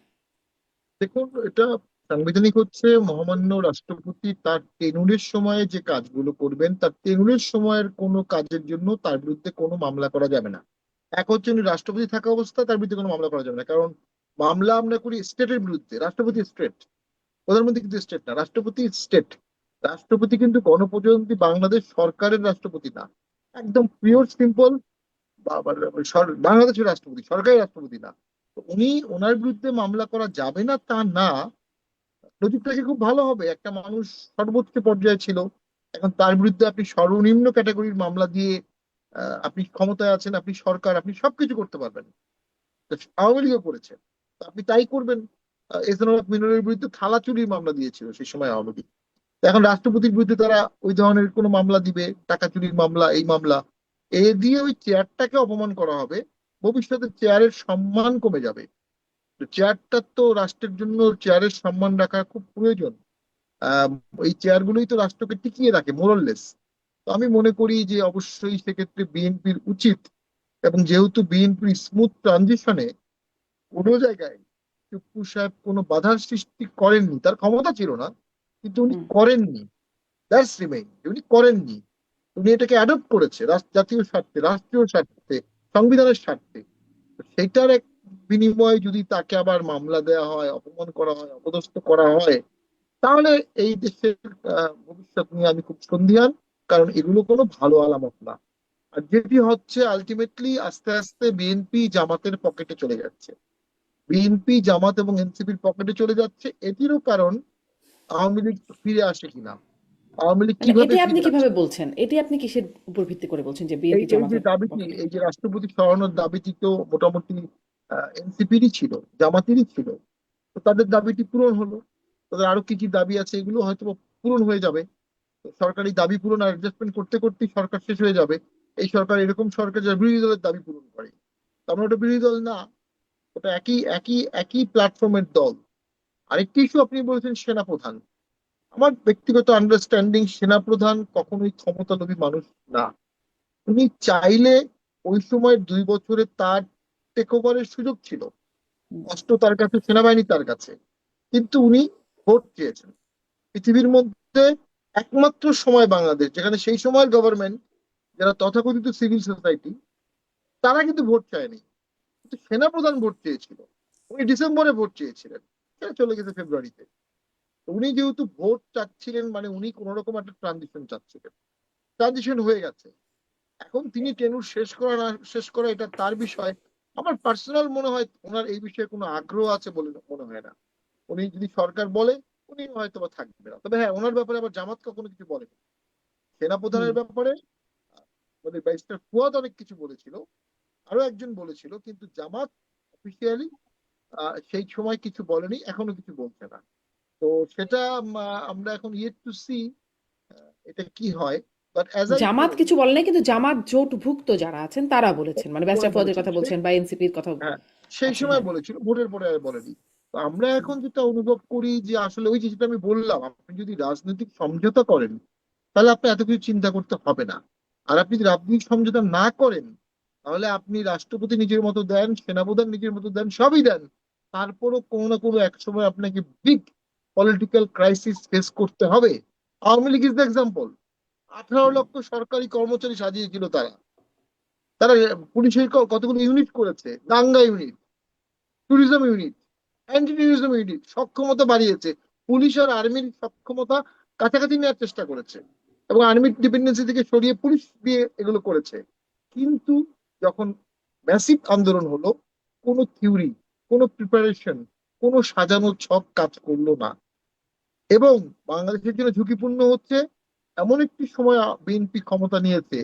দেখুন, এটা সাংবিধানিক হচ্ছে মহামান্য রাষ্ট্রপতি তার টেনুরের সময়ে যে কাজগুলো করবেন, তার টেনুরের সময়ের কোনো কাজের জন্য তার বিরুদ্ধে কোনো মামলা করা যাবে না। এক হচ্ছে উনি রাষ্ট্রপতি থাকা অবস্থায় তার বিরুদ্ধে কোনো মামলা করা যাবে না, কারণ মামলা আমরা করি স্টেটের বিরুদ্ধে। রাষ্ট্রপতি স্টেট, প্রধানমন্ত্রী কিন্তু স্টেট না, রাষ্ট্রপতি স্টেট। রাষ্ট্রপতি কিন্তু গণপ্রজাতন্ত্রী বাংলাদেশ সরকারের রাষ্ট্রপতি না, একদম পিওর সিম্পল বাংলাদেশের রাষ্ট্রপতি, সরকারি রাষ্ট্রপতি না। তো উনি, ওনার বিরুদ্ধে মামলা করা যাবে না তা না, নজিরটা কি খুব ভালো হবে? একটা মানুষ সর্বোচ্চ পর্যায়ে ছিল, এখন তার বিরুদ্ধে আপনি সর্বনিম্ন ক্যাটাগরির মামলা দিয়ে আপনি ক্ষমতায় আছেন, আপনি সরকার, আপনি সবকিছু করতে পারবেন। তো আওয়ামী লীগও করেছে, তো আপনি তাই করবেন। এহসানুল হক মিননের বিরুদ্ধে থালা চুরির মামলা দিয়েছিল সেই সময় আওয়ামী লীগ। তো এখন রাষ্ট্রপতির বিরুদ্ধে তারা ওই ধরনের কোনো মামলা দিবে, টাকা চুরির মামলা, এই মামলা এ দিয়ে ওই চেয়ারটাকে অপমান করা হবে। ভবিষ্যতে চেয়ারের সম্মান কমে যাবে। তো চেয়ারটা তো রাষ্ট্রের জন্য, চেয়ারের সম্মান রাখা খুব প্রয়োজন। আহ এই চেয়ারগুলোই তো রাষ্ট্রকে টিকিয়ে রাখে মোরাললেস। তো আমি মনে করি যে অবশ্যই সেক্ষেত্রে বিএনপির উচিত, এবং যেহেতু বিএনপির স্মুথ ট্রানজিশনে কোনো জায়গায় টিপু সাহেব কোনো বাধার সৃষ্টি করেননি, তার ক্ষমতা ছিল না কিন্তু উনি হুম। করেননি। দ্যাটস রিমেইন, উনি করেননি, উনি এটাকে অ্যাডপ্ট করেছে জাতীয় স্বার্থে, রাষ্ট্রীয় স্বার্থে, সংবিধানের স্বার্থে। তো সেটার এক বিনিময়ে যদি তাকে আবার মামলা দেওয়া হয়, অপমান করা হয়, অপদস্থ করা হয়, তাহলে এই দেশের ভবিষ্যৎ নিয়ে আমি খুব সন্দিহান, কারণ এগুলো কোনো ভালো আলামত না। আর যেটি হচ্ছে আলটিমেটলি আস্তে আস্তে বিএনপি জামাতের পকেটে চলে যাচ্ছে, বিএনপি জামাত এবং এনসিপির পকেটে চলে যাচ্ছে। এটিরও কারণ আওয়ামী লীগ ফিরে আসে কিনা, আওয়ামী লীগ মানে কিভাবে এটি আপনি ফিরে আসে। কিভাবে বলছেন? এটি আপনি কিসের উপর ভিত্তি করে বলছেন যে এই বিএনপি এই যে জামাতের দাবিটি, পকেটে? এই যে রাষ্ট্রপতি সরানোর দাবিটি তো মোটামুটি এনসিপিরই ছিল, জামাতেরই ছিল। তো তাদের দাবিটি পূরণ হলো, তাদের আরো কি কি দাবি আছে এগুলো হয়তো বা পূরণ হয়ে যাবে। তো সরকারি দাবি পূরণ আর অ্যাডজাস্টমেন্ট করতে করতেই সরকার শেষ হয়ে যাবে। এই সরকার এরকম সরকার যারা বিরোধী দলের দাবি পূরণ করে, তো আমরা ওটা বিরোধী দল না, ওটা একই একই একই প্ল্যাটফর্মের দল। আরেকটি ইস্যু আপনি বলেছেন সেনাপ্রধান। আমার ব্যক্তিগত আন্ডারস্ট্যান্ডিং, সেনাপ্রধান কখনোই ক্ষমতালোভী মানুষ না। উনি চাইলে ওই সময় 2 বছরে তার টেক ওভারের সুযোগ ছিল, হুম। অস্ত্র তার কাছে, সেনাবাহিনী তার কাছে, কিন্তু উনি ভোট চেয়েছেন। পৃথিবীর মধ্যে একমাত্র সময় বাংলাদেশ যেখানে সেই সময়ের গভর্নমেন্ট, যারা তথাকথিত সিভিল সোসাইটি, তারা কিন্তু ভোট চায়নি, কিন্তু সেনাপ্রধান ভোট চেয়েছিল। উনি ডিসেম্বরে ভোট চেয়েছিলেন, সেটা চলে গেছে ফেব্রুয়ারিতে। তো উনি যেহেতু ভোট চাচ্ছিলেন, মানে উনি কোন রকম একটা ট্রানজিশন চাচ্ছিলেন, ট্রানজিশন হয়ে গেছে। এখন তিনি টেনুর শেষ করা না শেষ করা এটা তার বিষয়। আমার পার্সোনাল মনে হয় ওনার এই বিষয়ে কোনো আগ্রহ আছে বলে মনে হয় না। উনি যদি সরকার বলে, উনি হয়তো বা থাকবে না। তবে হ্যাঁ, ওনার ব্যাপারে আবার জামাত কখনো কিছু বলেনি। হুম। সেনাপ্রধানের ব্যাপারে মানে ব্যারিস্টার ফুয়াদ অনেক কিছু বলেছিল, আরো একজন বলেছিল, কিন্তু জামাত অফিসিয়ালি সেই সময় কিছু বলেনি, এখনো কিছু বলছে না। তো সেটা আমরা এখন ইয়েট টু সি এটা কি হয়। But as I Jamaat told, কিছু বলে নাই, কিন্তু জামাত জোটভুক্ত যারা আছেন তারা বলেছেন, মানে ব্যারিস্টার ফুয়াদের বলেছিল কথা সে, বলছেন বা এনসিপির কথা। হ্যাঁ, সেই আচ্ছা, সময় হ্যাঁ। বলেছিল, ভোটের পরে আর বলেনি। তো আমরা হুম। এখন যেটা অনুভব করি যে আসলে ওই যে যেটা আমি বললাম, আপনি যদি রাজনৈতিক সমঝোতা করেন তাহলে আপনি এত কিছু চিন্তা করতে হবে না। আর আপনি যদি রাজনৈতিক সমঝোতা না করেন, তাহলে আপনি রাষ্ট্রপতি নিজের মতো দেন, সেনাপ্রধান নিজের মতো দেন, সবই দেন, তারপরও কোনো না কোনো এক সময় আপনাকে বিগ পলিটিক্যাল ক্রাইসিস ফেস করতে হবে। Awami League is the example. 18 লক্ষ সরকারি কর্মচারী সাজিয়েছিল তারা। তারা পুলিশের কতগুলো ইউনিট করেছে, দাঙ্গা unit, tourism unit, anti terrorism unit, সক্ষমতা বাড়িয়েছে। পুলিশ আর আর্মির সক্ষমতা কাছাকাছি নেওয়ার চেষ্টা করেছে এবং আর্মির ডিপেন্ডেন্সি থেকে সরিয়ে পুলিশ দিয়ে এগুলো করেছে। কিন্তু যখন ম্যাসিভ আন্দোলন হলো, কোনো থিওরি, কোনো প্রিপারেশন, কোনো সাজানো ছক কাজ করলো না। এবং বাংলাদেশের জন্য ঝুঁকিপূর্ণ হচ্ছে, এমন একটি সময় বিএনপি ক্ষমতা নিয়েছে,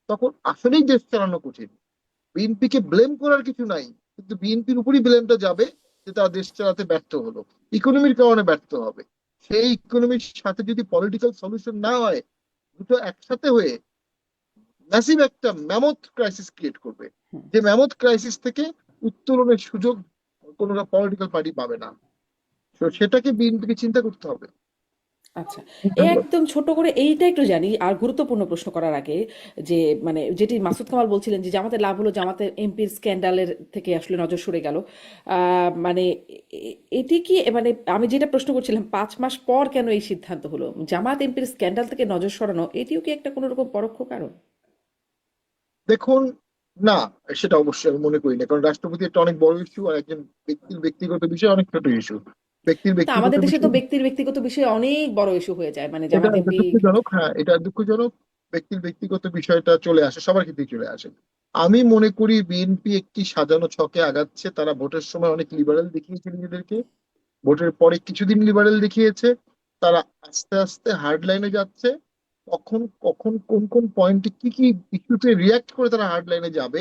তখন আসলেই দেশ চালানো কঠিন। বিএনপিকে ব্লেম করার কিছু নাই, কিন্তু বিএনপির উপরই ব্লেমটা যাবে যে তারা দেশ চালাতে ব্যর্থ হলো, ইকোনমির কারণে ব্যর্থ হবে। সেই ইকোনমির সাথে যদি পলিটিক্যাল সলিউশন না হয়, দুটো একসাথে হয়ে ম্যাসিভ একটা ম্যামথ ক্রাইসিস ক্রিয়েট করবে, যে ম্যামথ ক্রাইসিস থেকে উত্তরণের সুযোগ কোনো পলিটিক্যাল পার্টি পাবে না। তো সেটাকে বিএনপিকে চিন্তা করতে হবে। আচ্ছা, ধন্যবাদ। একদম ছোট করে এইটা একটু জানি আর গুরুত্বপূর্ণ প্রশ্ন করার আগে, যে মানে যেটি মাসুদ কামাল বলছিলেন যে জামাতের লাভ হলো, জামাতের এমপির স্ক্যান্ডালের থেকে আসলে নজর সরে গেল, মানে এটি কি, মানে আমি যেটা প্রশ্ন করছিলাম 5 মাস পর কেন এই সিদ্ধান্ত হলো জামাত এমপির স্ক্যান্ডাল থেকে নজর সরানো, এটিও কি একটা কোনো রকম পরোক্ষ কারণ? দেখুন, না, সেটা অবশ্যই আমি মনে করি না, কারণ রাষ্ট্রপতি একটা অনেক বড় ইস্যু, আর একজন ব্যক্তির ব্যক্তিগত বিষয় অনেক ছোট ইস্যু। ব্যক্তির তা ব্যক্তিগত আমাদের দেশে তো বিষয় ব্যক্তির ব্যক্তিগত বিষয়ে অনেক বড় ইস্যু হয়ে যায়, মানে এটা জামাত এটা এমপি। দুঃখজনক। হ্যাঁ, এটা দুঃখজনক। ব্যক্তির ব্যক্তিগত বিষয়টা চলে আসে, সবার ক্ষেত্রেই চলে আসে। আমি মনে করি বিএনপি একটি সাজানো ছকে আগাচ্ছে। তারা ভোটের সময় অনেক লিবারেল দেখিয়েছে নিজেদেরকে, ভোটের পরে কিছুদিন লিবারেল দেখিয়েছে, তারা আস্তে আস্তে হার্ড লাইনে যাচ্ছে। কখন কখন কোন কোন পয়েন্টে কি কি ইস্যুতে রিয়াক্ট করে তারা হার্ড লাইনে যাবে,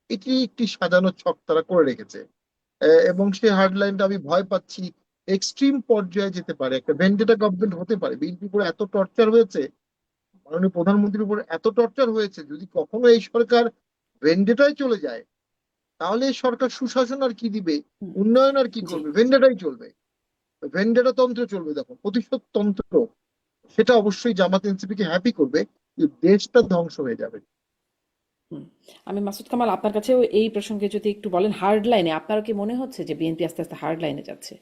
এটি একটি সাজানো ছক তারা করে রেখেছে। এবং সেই হার্ড লাইনটা আমি ভয় পাচ্ছি এক্সট্রিম পর্যায়ে যেতে পারে, একটা ভেন্ডেটা গভর্নমেন্ট হতে পারে। বিএনপির উপর এত টর্চার হয়েছে, মাননীয় প্রধানমন্ত্রীর উপর এত টর্চার হয়েছে, যদি কখনো এই সরকার ভেন্ডেটায় চলে যায়, তাহলে এই সরকার সুশাসন আর কি দিবে, হুম, উন্নয়ন আর কি জি। করবে? ভেন্ডেটাই চলবে, ভেন্ডেটা তন্ত্র চলবে। দেখো, প্রতিশোধ তন্ত্র, সেটা অবশ্যই জামাত এনসিপি কে হ্যাপি করবে, কিন্তু দেশটা ধ্বংস হয়ে যাবে। হুম। আমি মাসুদ কামাল আপনার কাছেও এই প্রসঙ্গে যদি একটু বলেন, হার্ড লাইনে আপনার কি মনে হচ্ছে যে বিএনপি আস্তে আস্তে হার্ড লাইনে যাচ্ছে?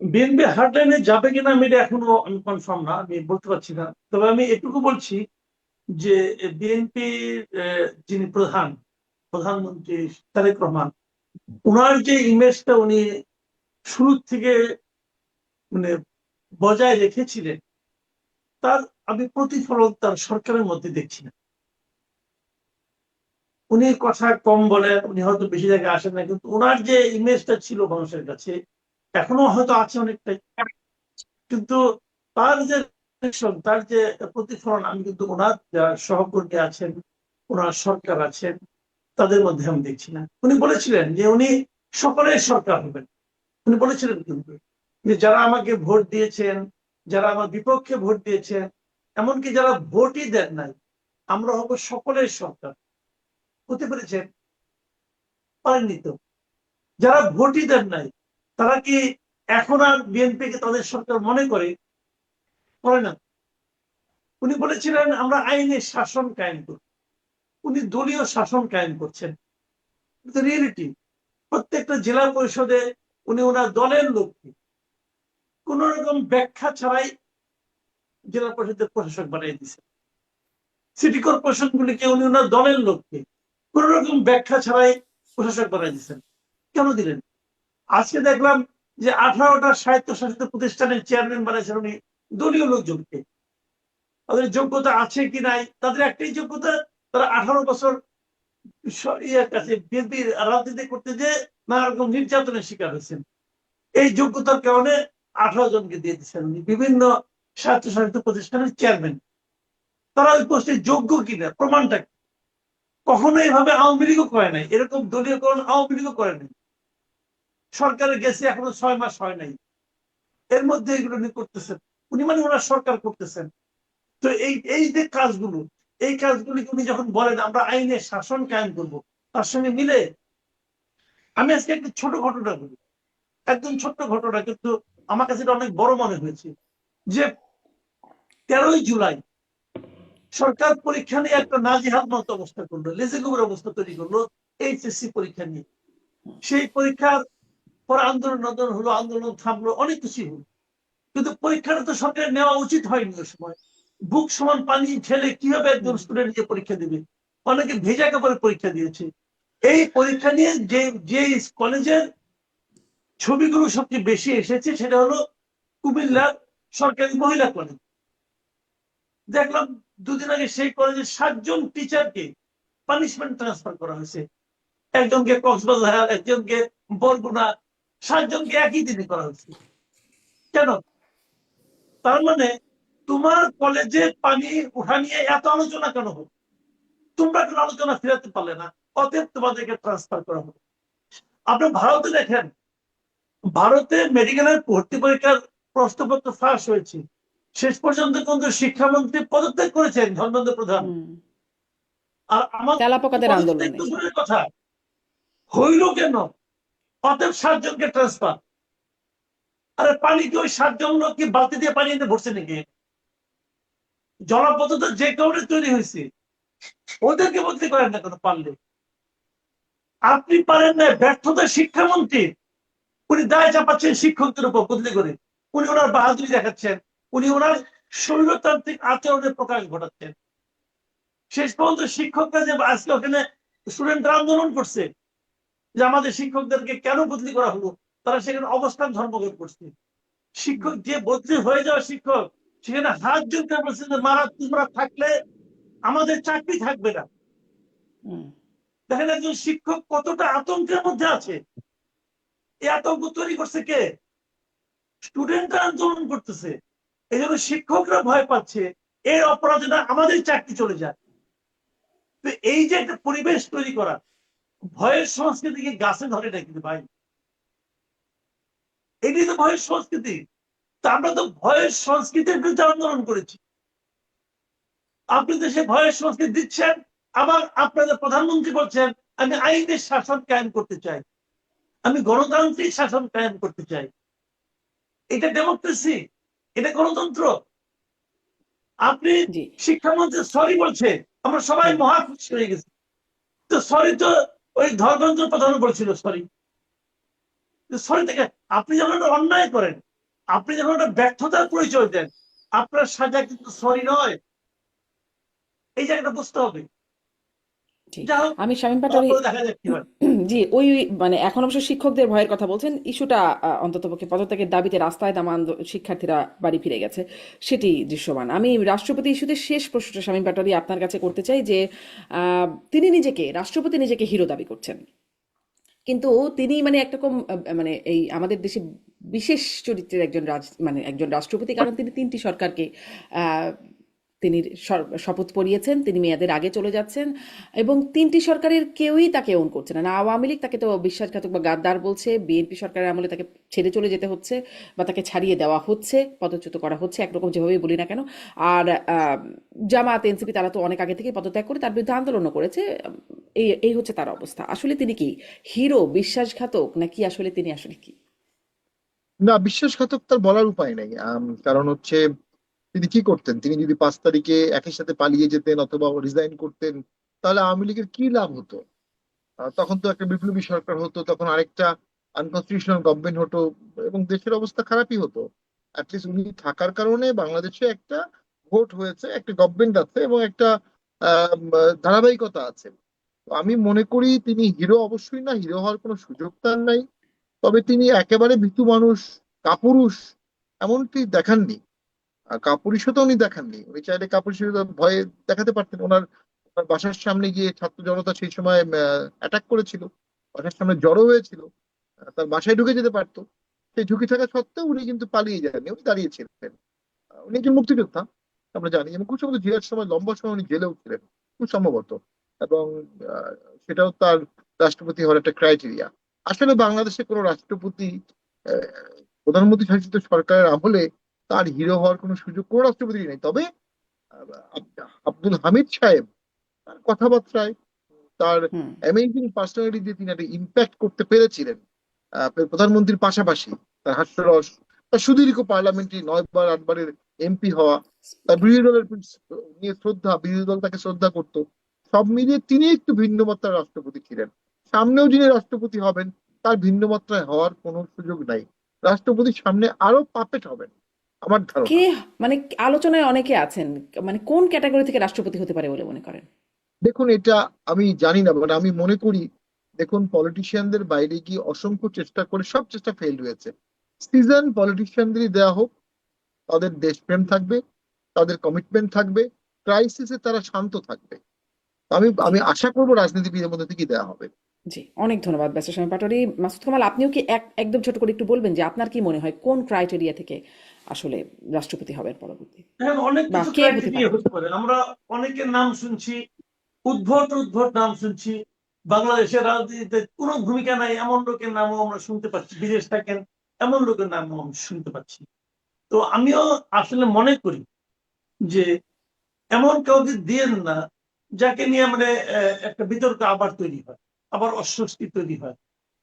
বিএনপি হার্ড লাইনে যাবে কিনা আমি এটা এখনো আমি কনফার্ম না, আমি বলতে পারছি না। তবে আমি এটুকু বলছি যে বিএনপির যিনি প্রধানমন্ত্রী তারেক রহমান, ওনার যে ইমেজটা উনি শুরু থেকে মানে বজায় রেখেছিলেন, তার আমি প্রতিফলন তার সরকারের মধ্যে দেখছি না। উনি কথা কম বলেন, উনি হয়তো বেশি জায়গায় আসেন না, কিন্তু ওনার যে ইমেজটা ছিল মানুষের কাছে এখনো হয়তো আছে অনেকটাই। কিন্তু তার যে তার যে প্রতিফলন আমি কিন্তু ওনার যারা সহকর্মী আছেন, ওনার সরকার আছেন, তাদের মধ্যে আমি দেখছি না। উনি বলেছিলেন যে উনি সকলের সরকার হবেন, উনি বলেছিলেন কিন্তু যে যারা আমাকে ভোট দিয়েছেন, যারা আমার বিপক্ষে ভোট দিয়েছেন, এমনকি যারা ভোটই দেন নাই, আমরা হব সকলের সরকার। হতে পেরেছেন? পারেননি তো। যারা ভোটই দেন নাই, তারা কি এখন আর বিএনপি কে তাদের সরকার মনে করে? করে না। উনি বলেছিলেন আমরা আইনের শাসন কায়েম করব। উনি দলীয় শাসন কায়েম করছেন, রিয়েলিটি। প্রত্যেকটা জেলা পরিষদে উনি ওনার দলের লোককে কোন রকম ব্যাখ্যা ছাড়াই জেলা পরিষদের প্রশাসক বানিয়ে দিচ্ছেন। সিটি কর্পোরেশন গুলিকে উনি ওনার দলের লোককে কোন রকম ব্যাখ্যা ছাড়াই প্রশাসক বানিয়ে দিচ্ছেন। কেন দিলেন? আজকে দেখলাম যে 18টা স্বায়ত্তশাসিত প্রতিষ্ঠানের চেয়ারম্যান বানিয়েছেন উনি দলীয় লোকজনকে। তাদের যোগ্যতা আছে কি নাই, তাদের একটাই যোগ্যতা, তারা 18 বছর ইয়ার কাছে বিএনপির রাজনীতি করতে যে নানা রকম নির্যাতনের শিকার হয়েছেন। এই যোগ্যতার কারণে 18 জনকে দিয়ে দিচ্ছেন উনি বিভিন্ন স্বায়ত্তশাসিত প্রতিষ্ঠানের চেয়ারম্যান। তারা ওই পোস্টে যোগ্য কিনা প্রমাণটা কি? কখনো এইভাবে আওয়ামী লীগও করে নাই, এরকম দলীয়করণ আওয়ামী লীগও করে নাই। সরকারে গেছে এখনো 6 মাস হয় নাই, এর মধ্যে এগুলো উনি করতেছেন। উনি মানে ওনার সরকার করতেছেন। তো এই এই যে কাজগুলো, এই কাজগুলি উনি যখন বলেন আমরা আইনের শাসন কায়েম করব, তার সঙ্গে মিলে আমি আজকে একটা ছোট ঘটনা বলি, একদম ছোট্ট ঘটনা, কিন্তু আমার কাছে এটা অনেক বড় মনে হয়েছে। যে 13ই জুলাই সরকার পরীক্ষা নিয়ে একটা নাজেহাল মতো অবস্থা করলো, লেজেগুবের অবস্থা তৈরি করলো এইচএসসি পরীক্ষা নিয়ে। সেই পরীক্ষার পর আন্দোলন আন্দোলন হলো, আন্দোলন থামলো, অনেক কিছু হলো, কিন্তু পরীক্ষাটা তো সরকারের নেওয়া উচিত হয়নি ওই সময়। বুক সমান পানি ঢেলে কিভাবে একজন স্টুডেন্ট গিয়ে পরীক্ষা দেবে? অনেকে ভেজা কাপড়ে পরীক্ষা দিয়েছে। এই পরীক্ষা নিয়ে যে যে কলেজের ছবিগুলো সবচেয়ে বেশি এসেছে সেটা হলো কুমিল্লার সরকারি মহিলা কলেজ। দেখলাম দুদিন আগে সেই কলেজের 7 জন টিচারকে পানিশমেন্ট ট্রান্সফার করা হয়েছে। একজনকে কক্সবাজার, একজনকে বরগুনা, 7 জনকে একই দিনে করা হয়েছে। কেন? তার মানে তোমার কলেজে পানি উঠা নিয়ে এত আলোচনা কেন হলো? তোমরা কেন আলোচনা ফেরাতে পারলে না? অতএব তোমাদেরকে ট্রান্সফার করা হলো। আপনি ভারতে দেখেন, ভারতে মেডিকেলের ভর্তি পরীক্ষার প্রশ্নপত্র ফাঁস হয়েছে, শেষ পর্যন্ত কিন্তু শিক্ষামন্ত্রী পদত্যাগ করেছেন, ধর্মেন্দ্র প্রধান। আর আমাদের তেলাপোকাদের পদত্যাগ আন্দোলনে। তো দূরের কথা, হইল কেন? অতএব 7 জনকে ট্রান্সফার। আরে পানি কি ওই 7 জন লোক কি বালতি দিয়ে পানি এনে ভরছে নাকি? জলাবদ্ধতা যে কারণে তৈরি হয়েছে, ওদেরকে বদলি করেন না কেন পারলে? আপনি পারেন না, ব্যর্থতা শিক্ষামন্ত্রী। উনি দায় চাপাচ্ছেন শিক্ষকদের উপর বদলি করে। উনি ওনার বাহাদুরি দেখাচ্ছেন, উনি ওনার স্বৈরতান্ত্রিক আচরণের প্রকাশ ঘটাচ্ছেন। শেষ পর্যন্ত শিক্ষকরা যে আজকে ওখানে স্টুডেন্টরা আন্দোলন করছে যে আমাদের শিক্ষকদেরকে কেন বদলি করা হলো, তারা সেখানে অবস্থান ধর্মঘট করছে। শিক্ষক যে বদলি হয়ে যাওয়া শিক্ষক সেখানে হাত জোর করে বলছে যে মারা তোমরা থাকলে আমাদের চাকরি থাকবে না। দেখেন একজন শিক্ষক কতটা আতঙ্কের মধ্যে আছে। এই আতঙ্ক তৈরি করছে কে? স্টুডেন্টরা আন্দোলন করতেছে, এই জন্য শিক্ষকরা ভয় পাচ্ছে এর অপরাধে না আমাদের চাকরি চলে যায়। তো এই যে একটা পরিবেশ তৈরি করা, ভয়ের সংস্কৃতিকে গাছে ধরে না কিন্তু ভাই, এটি তো ভয়ের সংস্কৃতি। তা আমরা তো ভয়ের সংস্কৃতির বিরুদ্ধে আন্দোলন করেছি। আপনি তো সে ভয়ের সংস্কৃতি দিচ্ছেন, আবার আপনাদের প্রধানমন্ত্রী বলছেন আমি আইনের শাসন কায়েম করতে চাই, আমি গণতান্ত্রিক শাসন কায়েম করতে চাই। এটা ডেমোক্রেসি? এটা গণতন্ত্র? আপনি জি। শিক্ষামন্ত্রী সরি বলছে, আমরা সবাই মহা খুশি হয়ে গেছি। তো সরি তো ওই ধর্মেন্দ্র প্রধান বলছিল সরি। সরি থেকে আপনি যখন একটা অন্যায় করেন, আপনি যখন একটা ব্যর্থতার পরিচয় দেন, আপনার সাজা কিন্তু সরি নয়। এই জায়গাটা বুঝতে হবে। জি। যা হোক, আমি শামীম পাটোয়ারি। তারপরে দেখা যাক কি হয়। জি, ওই মানে এখন অবশ্য শিক্ষকদের ভয়ের কথা বলছেন, ইস্যুটা অন্ততপক্ষে পদত্যাগের দাবিতে রাস্তায় নামা শিক্ষার্থীরা বাড়ি ফিরে গেছে, সেটি দৃশ্যমান। আমি রাষ্ট্রপতি ইস্যুতে শেষ প্রশ্নটা শামীম পাটোয়ারি আপনার কাছে করতে চাই যে তিনি নিজেকে, রাষ্ট্রপতি নিজেকে হিরো দাবি করছেন, কিন্তু তিনি মানে একরকম মানে এই আমাদের দেশে বিশেষ চরিত্রের একজন মানে একজন রাষ্ট্রপতি, কারণ তিনি 3টি সরকারকে আহ, তিনি শপথ পড়িয়েছেন, তিনি মেয়াদের আগে চলে যাচ্ছেন, এবং 3টি সরকারের কেউই তাকে ওন করছে না। না আওয়ামী লীগ তাকে তো বিশ্বাসঘাতক বা গাদ্দার বলছে, বিএনপি সরকারের আমলে তাকে ছেড়ে চলে যেতে হচ্ছে বা তাকে ছাড়িয়ে দেওয়া হচ্ছে, পদচ্যুত করা হচ্ছে, একরকম যেভাবেই বলি না কেন। আর জামাত, এনসিপি তারা তো অনেক আগে থেকে পদত্যাগ করে তার বিরুদ্ধে আন্দোলনও করেছে। এই এই হচ্ছে তার অবস্থা। আসলে তিনি কি হিরো, বিশ্বাসঘাতক, নাকি আসলে তিনি আসলে কি? না, বিশ্বাসঘাতক তার বলার উপায় নেই। কারণ হচ্ছে তিনি কি করতেন? তিনি যদি 5 তারিখে একই সাথে পালিয়ে যেতেন অথবা রিজাইন করতেন, তাহলে আওয়ামী লীগের কি লাভ হতো? তখন তো একটা বিপ্লবী সরকার হতো, তখন আরেকটা আনকনস্টিটিউশনাল গভর্নমেন্ট হতো, এবং দেশের অবস্থা খারাপই হতো। অ্যাটলিস্ট উনি থাকার কারণে বাংলাদেশে একটা ভোট হয়েছে, একটা গভর্নমেন্ট আছে, এবং একটা আম, ধারাবাহিকতা আছে। তো আমি মনে করি তিনি হিরো অবশ্যই না, হিরো হওয়ার কোনো সুযোগ তার নাই। তবে তিনি একেবারে ভীতু মানুষ, কাপুরুষ এমনটি দেখাননি। কাপুরুষতা উনি দেখাননি। উনি চাইলে কাপুরুষতা ভয়ে দেখাতে পারতেন। ওনার ওনার বাসার সামনে গিয়ে ছাত্র জনতা সেই সময় অ্যাটাক করেছিল, বাসার সামনে জড়ো হয়েছিল, তার বাসায় ঢুকে যেতে পারতো। সেই ঝুঁকি থাকা সত্ত্বেও উনি কিন্তু পালিয়ে যাননি, উনি দাঁড়িয়েছিলেন। উনি একজন মুক্তিযোদ্ধা, আমরা জানি, এবং খুব সম্ভবত জিয়ার সময় লম্বা সময় উনি জেলেও ছিলেন, খুব সম্ভবত। এবং আহ, সেটাও তার রাষ্ট্রপতি হওয়ার একটা ক্রাইটেরিয়া। আসলে বাংলাদেশে কোনো রাষ্ট্রপতি, আহ, প্রধানমন্ত্রী শাসিত সরকারের আমলে তার হিরো হওয়ার কোনো সুযোগ কোনো রাষ্ট্রপতির নেই। তবে আব্দুল হামিদ সাহেব তার কথাবার্তায়, তার হুম। অ্যামেজিং পার্সোনালিটি দিয়ে তিনি একটা ইম্প্যাক্ট করতে পেরেছিলেন। প্রধানমন্ত্রীর পাশাপাশি তার হাস্যরস, তার সুদীর্ঘ পার্লামেন্টারি 9 বার 8 বারের এমপি হওয়া, তার বিরোধী দলের নিয়ে শ্রদ্ধা, বিরোধী দল তাকে শ্রদ্ধা করতো, সব মিলিয়ে তিনি একটু ভিন্ন মাত্রার রাষ্ট্রপতি ছিলেন। সামনেও যিনি রাষ্ট্রপতি হবেন তার ভিন্ন মাত্রায় হওয়ার কোনো সুযোগ নাই। রাষ্ট্রপতির সামনে আরো পাপেট হবেন আমার কে ধারণা। মানে আলোচনায় অনেকে আছেন, মানে কোন ক্যাটাগরি থেকে রাষ্ট্রপতি হতে পারে বলে মনে করেন? দেখুন, এটা আমি জানি না, বাট আমি মনে করি, দেখুন, পলিটিশিয়ানদের বাইরে গিয়ে অসংখ্য চেষ্টা করে সব চেষ্টা ফেল হয়েছে। সিজন পলিটিশিয়ানদেরই দেওয়া হোক, তাদের দেশপ্রেম থাকবে, তাদের কমিটমেন্ট থাকবে, ক্রাইসিসে তারা শান্ত থাকবে। আমি জি, আমি আশা করবো রাজনীতিবিদের মধ্যে থেকেই দেওয়া হবে। জি, অনেক ধন্যবাদ ব্যারিস্টার শামীম পাটোয়ারি। মাসুদ কামাল, আপনিও কি একদম ছোট করে একটু বলবেন যে আপনার কি মনে হয় কোন ক্রাইটেরিয়া থেকে আসলে রাষ্ট্রপতি হবেন পরবর্তী, হ্যাঁ, অনেক বা কিছু কে হতে ক্রাইটেরিয়া পারেন? হতে পারে। আমরা অনেকের নাম শুনছি, উদ্ভট উদ্ভট নাম শুনছি। বাংলাদেশের রাজনীতিতে কোনো ভূমিকা নাই এমন লোকের নামও আমরা শুনতে পাচ্ছি, বিদেশ থাকেন এমন লোকের নামও আমরা শুনতে পাচ্ছি। তো আমিও আসলে মনে করি যে এমন কাউকে দিয়েন না যাকে নিয়ে মানে একটা বিতর্ক আবার তৈরি হয়, আবার অস্বস্তি তৈরি হয়।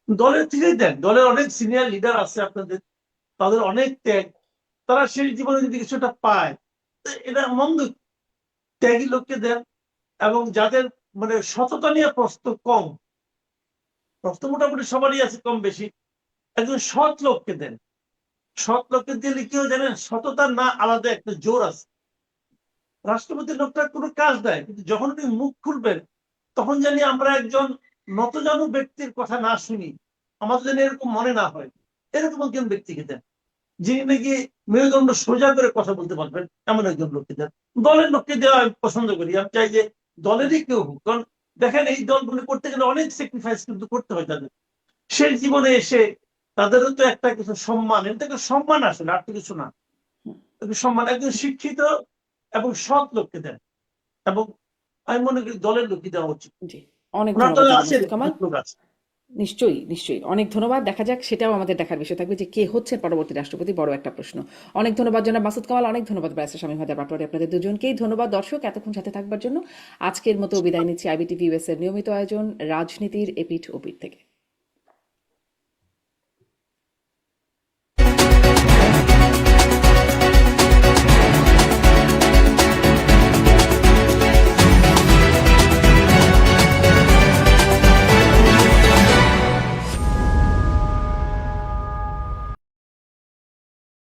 দলের থেকেই দেন, দলের অনেক সিনিয়র লিডার আছে আপনাদের, তাদের অনেক ত্যাগ, তারা সেই জীবনে যদি কিছুটা পায়, তো এটা মন্দ। ত্যাগী লোককে দেন, এবং যাদের মানে সততা নিয়ে প্রশ্ন কম, প্রশ্ন মোটামুটি সবারই আছে কম বেশি, একজন সৎ লোককে দেন। সৎ লোককে দিলে কেউ জানেন সততার না আলাদা একটা জোর আছে। রাষ্ট্রপতির লোকটা কোনো কাজ দেয়, কিন্তু যখন উনি মুখ খুলবেন তখন জানি আমরা একজন নতজানু ব্যক্তির কথা না শুনি, আমাদের যেন এরকম মনে না হয়। এরকম একজন ব্যক্তিকে দেন, যিনি নাকি মেরুদণ্ড সোজা করে কথা বলতে পারবেন, এমন একজন লোককে দেন। দলের লোককে দেওয়া আমি পছন্দ করি, আমি চাই যে দলেরই কেউ হোক। কারণ দেখেন, এই দলগুলো করতে গেলে অনেক স্যাক্রিফাইস কিন্তু করতে হয় তাদের। সেই জীবনে এসে তাদেরও তো একটা কিছু সম্মান, এটা একটা সম্মান আসলে, আর তো কিছু না। একটা সম্মান একজন শিক্ষিত এবং সৎ লোককে দেন, এবং আমি মনে করি দলের লোকই দেওয়া উচিত। জি, অনেক ওনার তো ধন্যবাদ জনাব আছে, মাসুদ কামাল। লোক আছে। নিশ্চয়ই, নিশ্চয়ই, অনেক ধন্যবাদ। দেখা যাক, সেটাও আমাদের দেখার বিষয় থাকবে যে কে হচ্ছে পরবর্তী রাষ্ট্রপতি, বড় একটা প্রশ্ন। অনেক ধন্যবাদ জনাব মাসুদ কামাল, অনেক ধন্যবাদ ব্যারিস্টার শামীম হায়দার পাটোয়ারি, আপনাদের দুজনকেই ধন্যবাদ। দর্শক, এতক্ষণ সাথে থাকবার জন্য আজকের মতো বিদায় নিচ্ছি আইবিটিভি ইউএস এর নিয়মিত আয়োজন রাজনীতির এপিঠ ওপিঠ থেকে।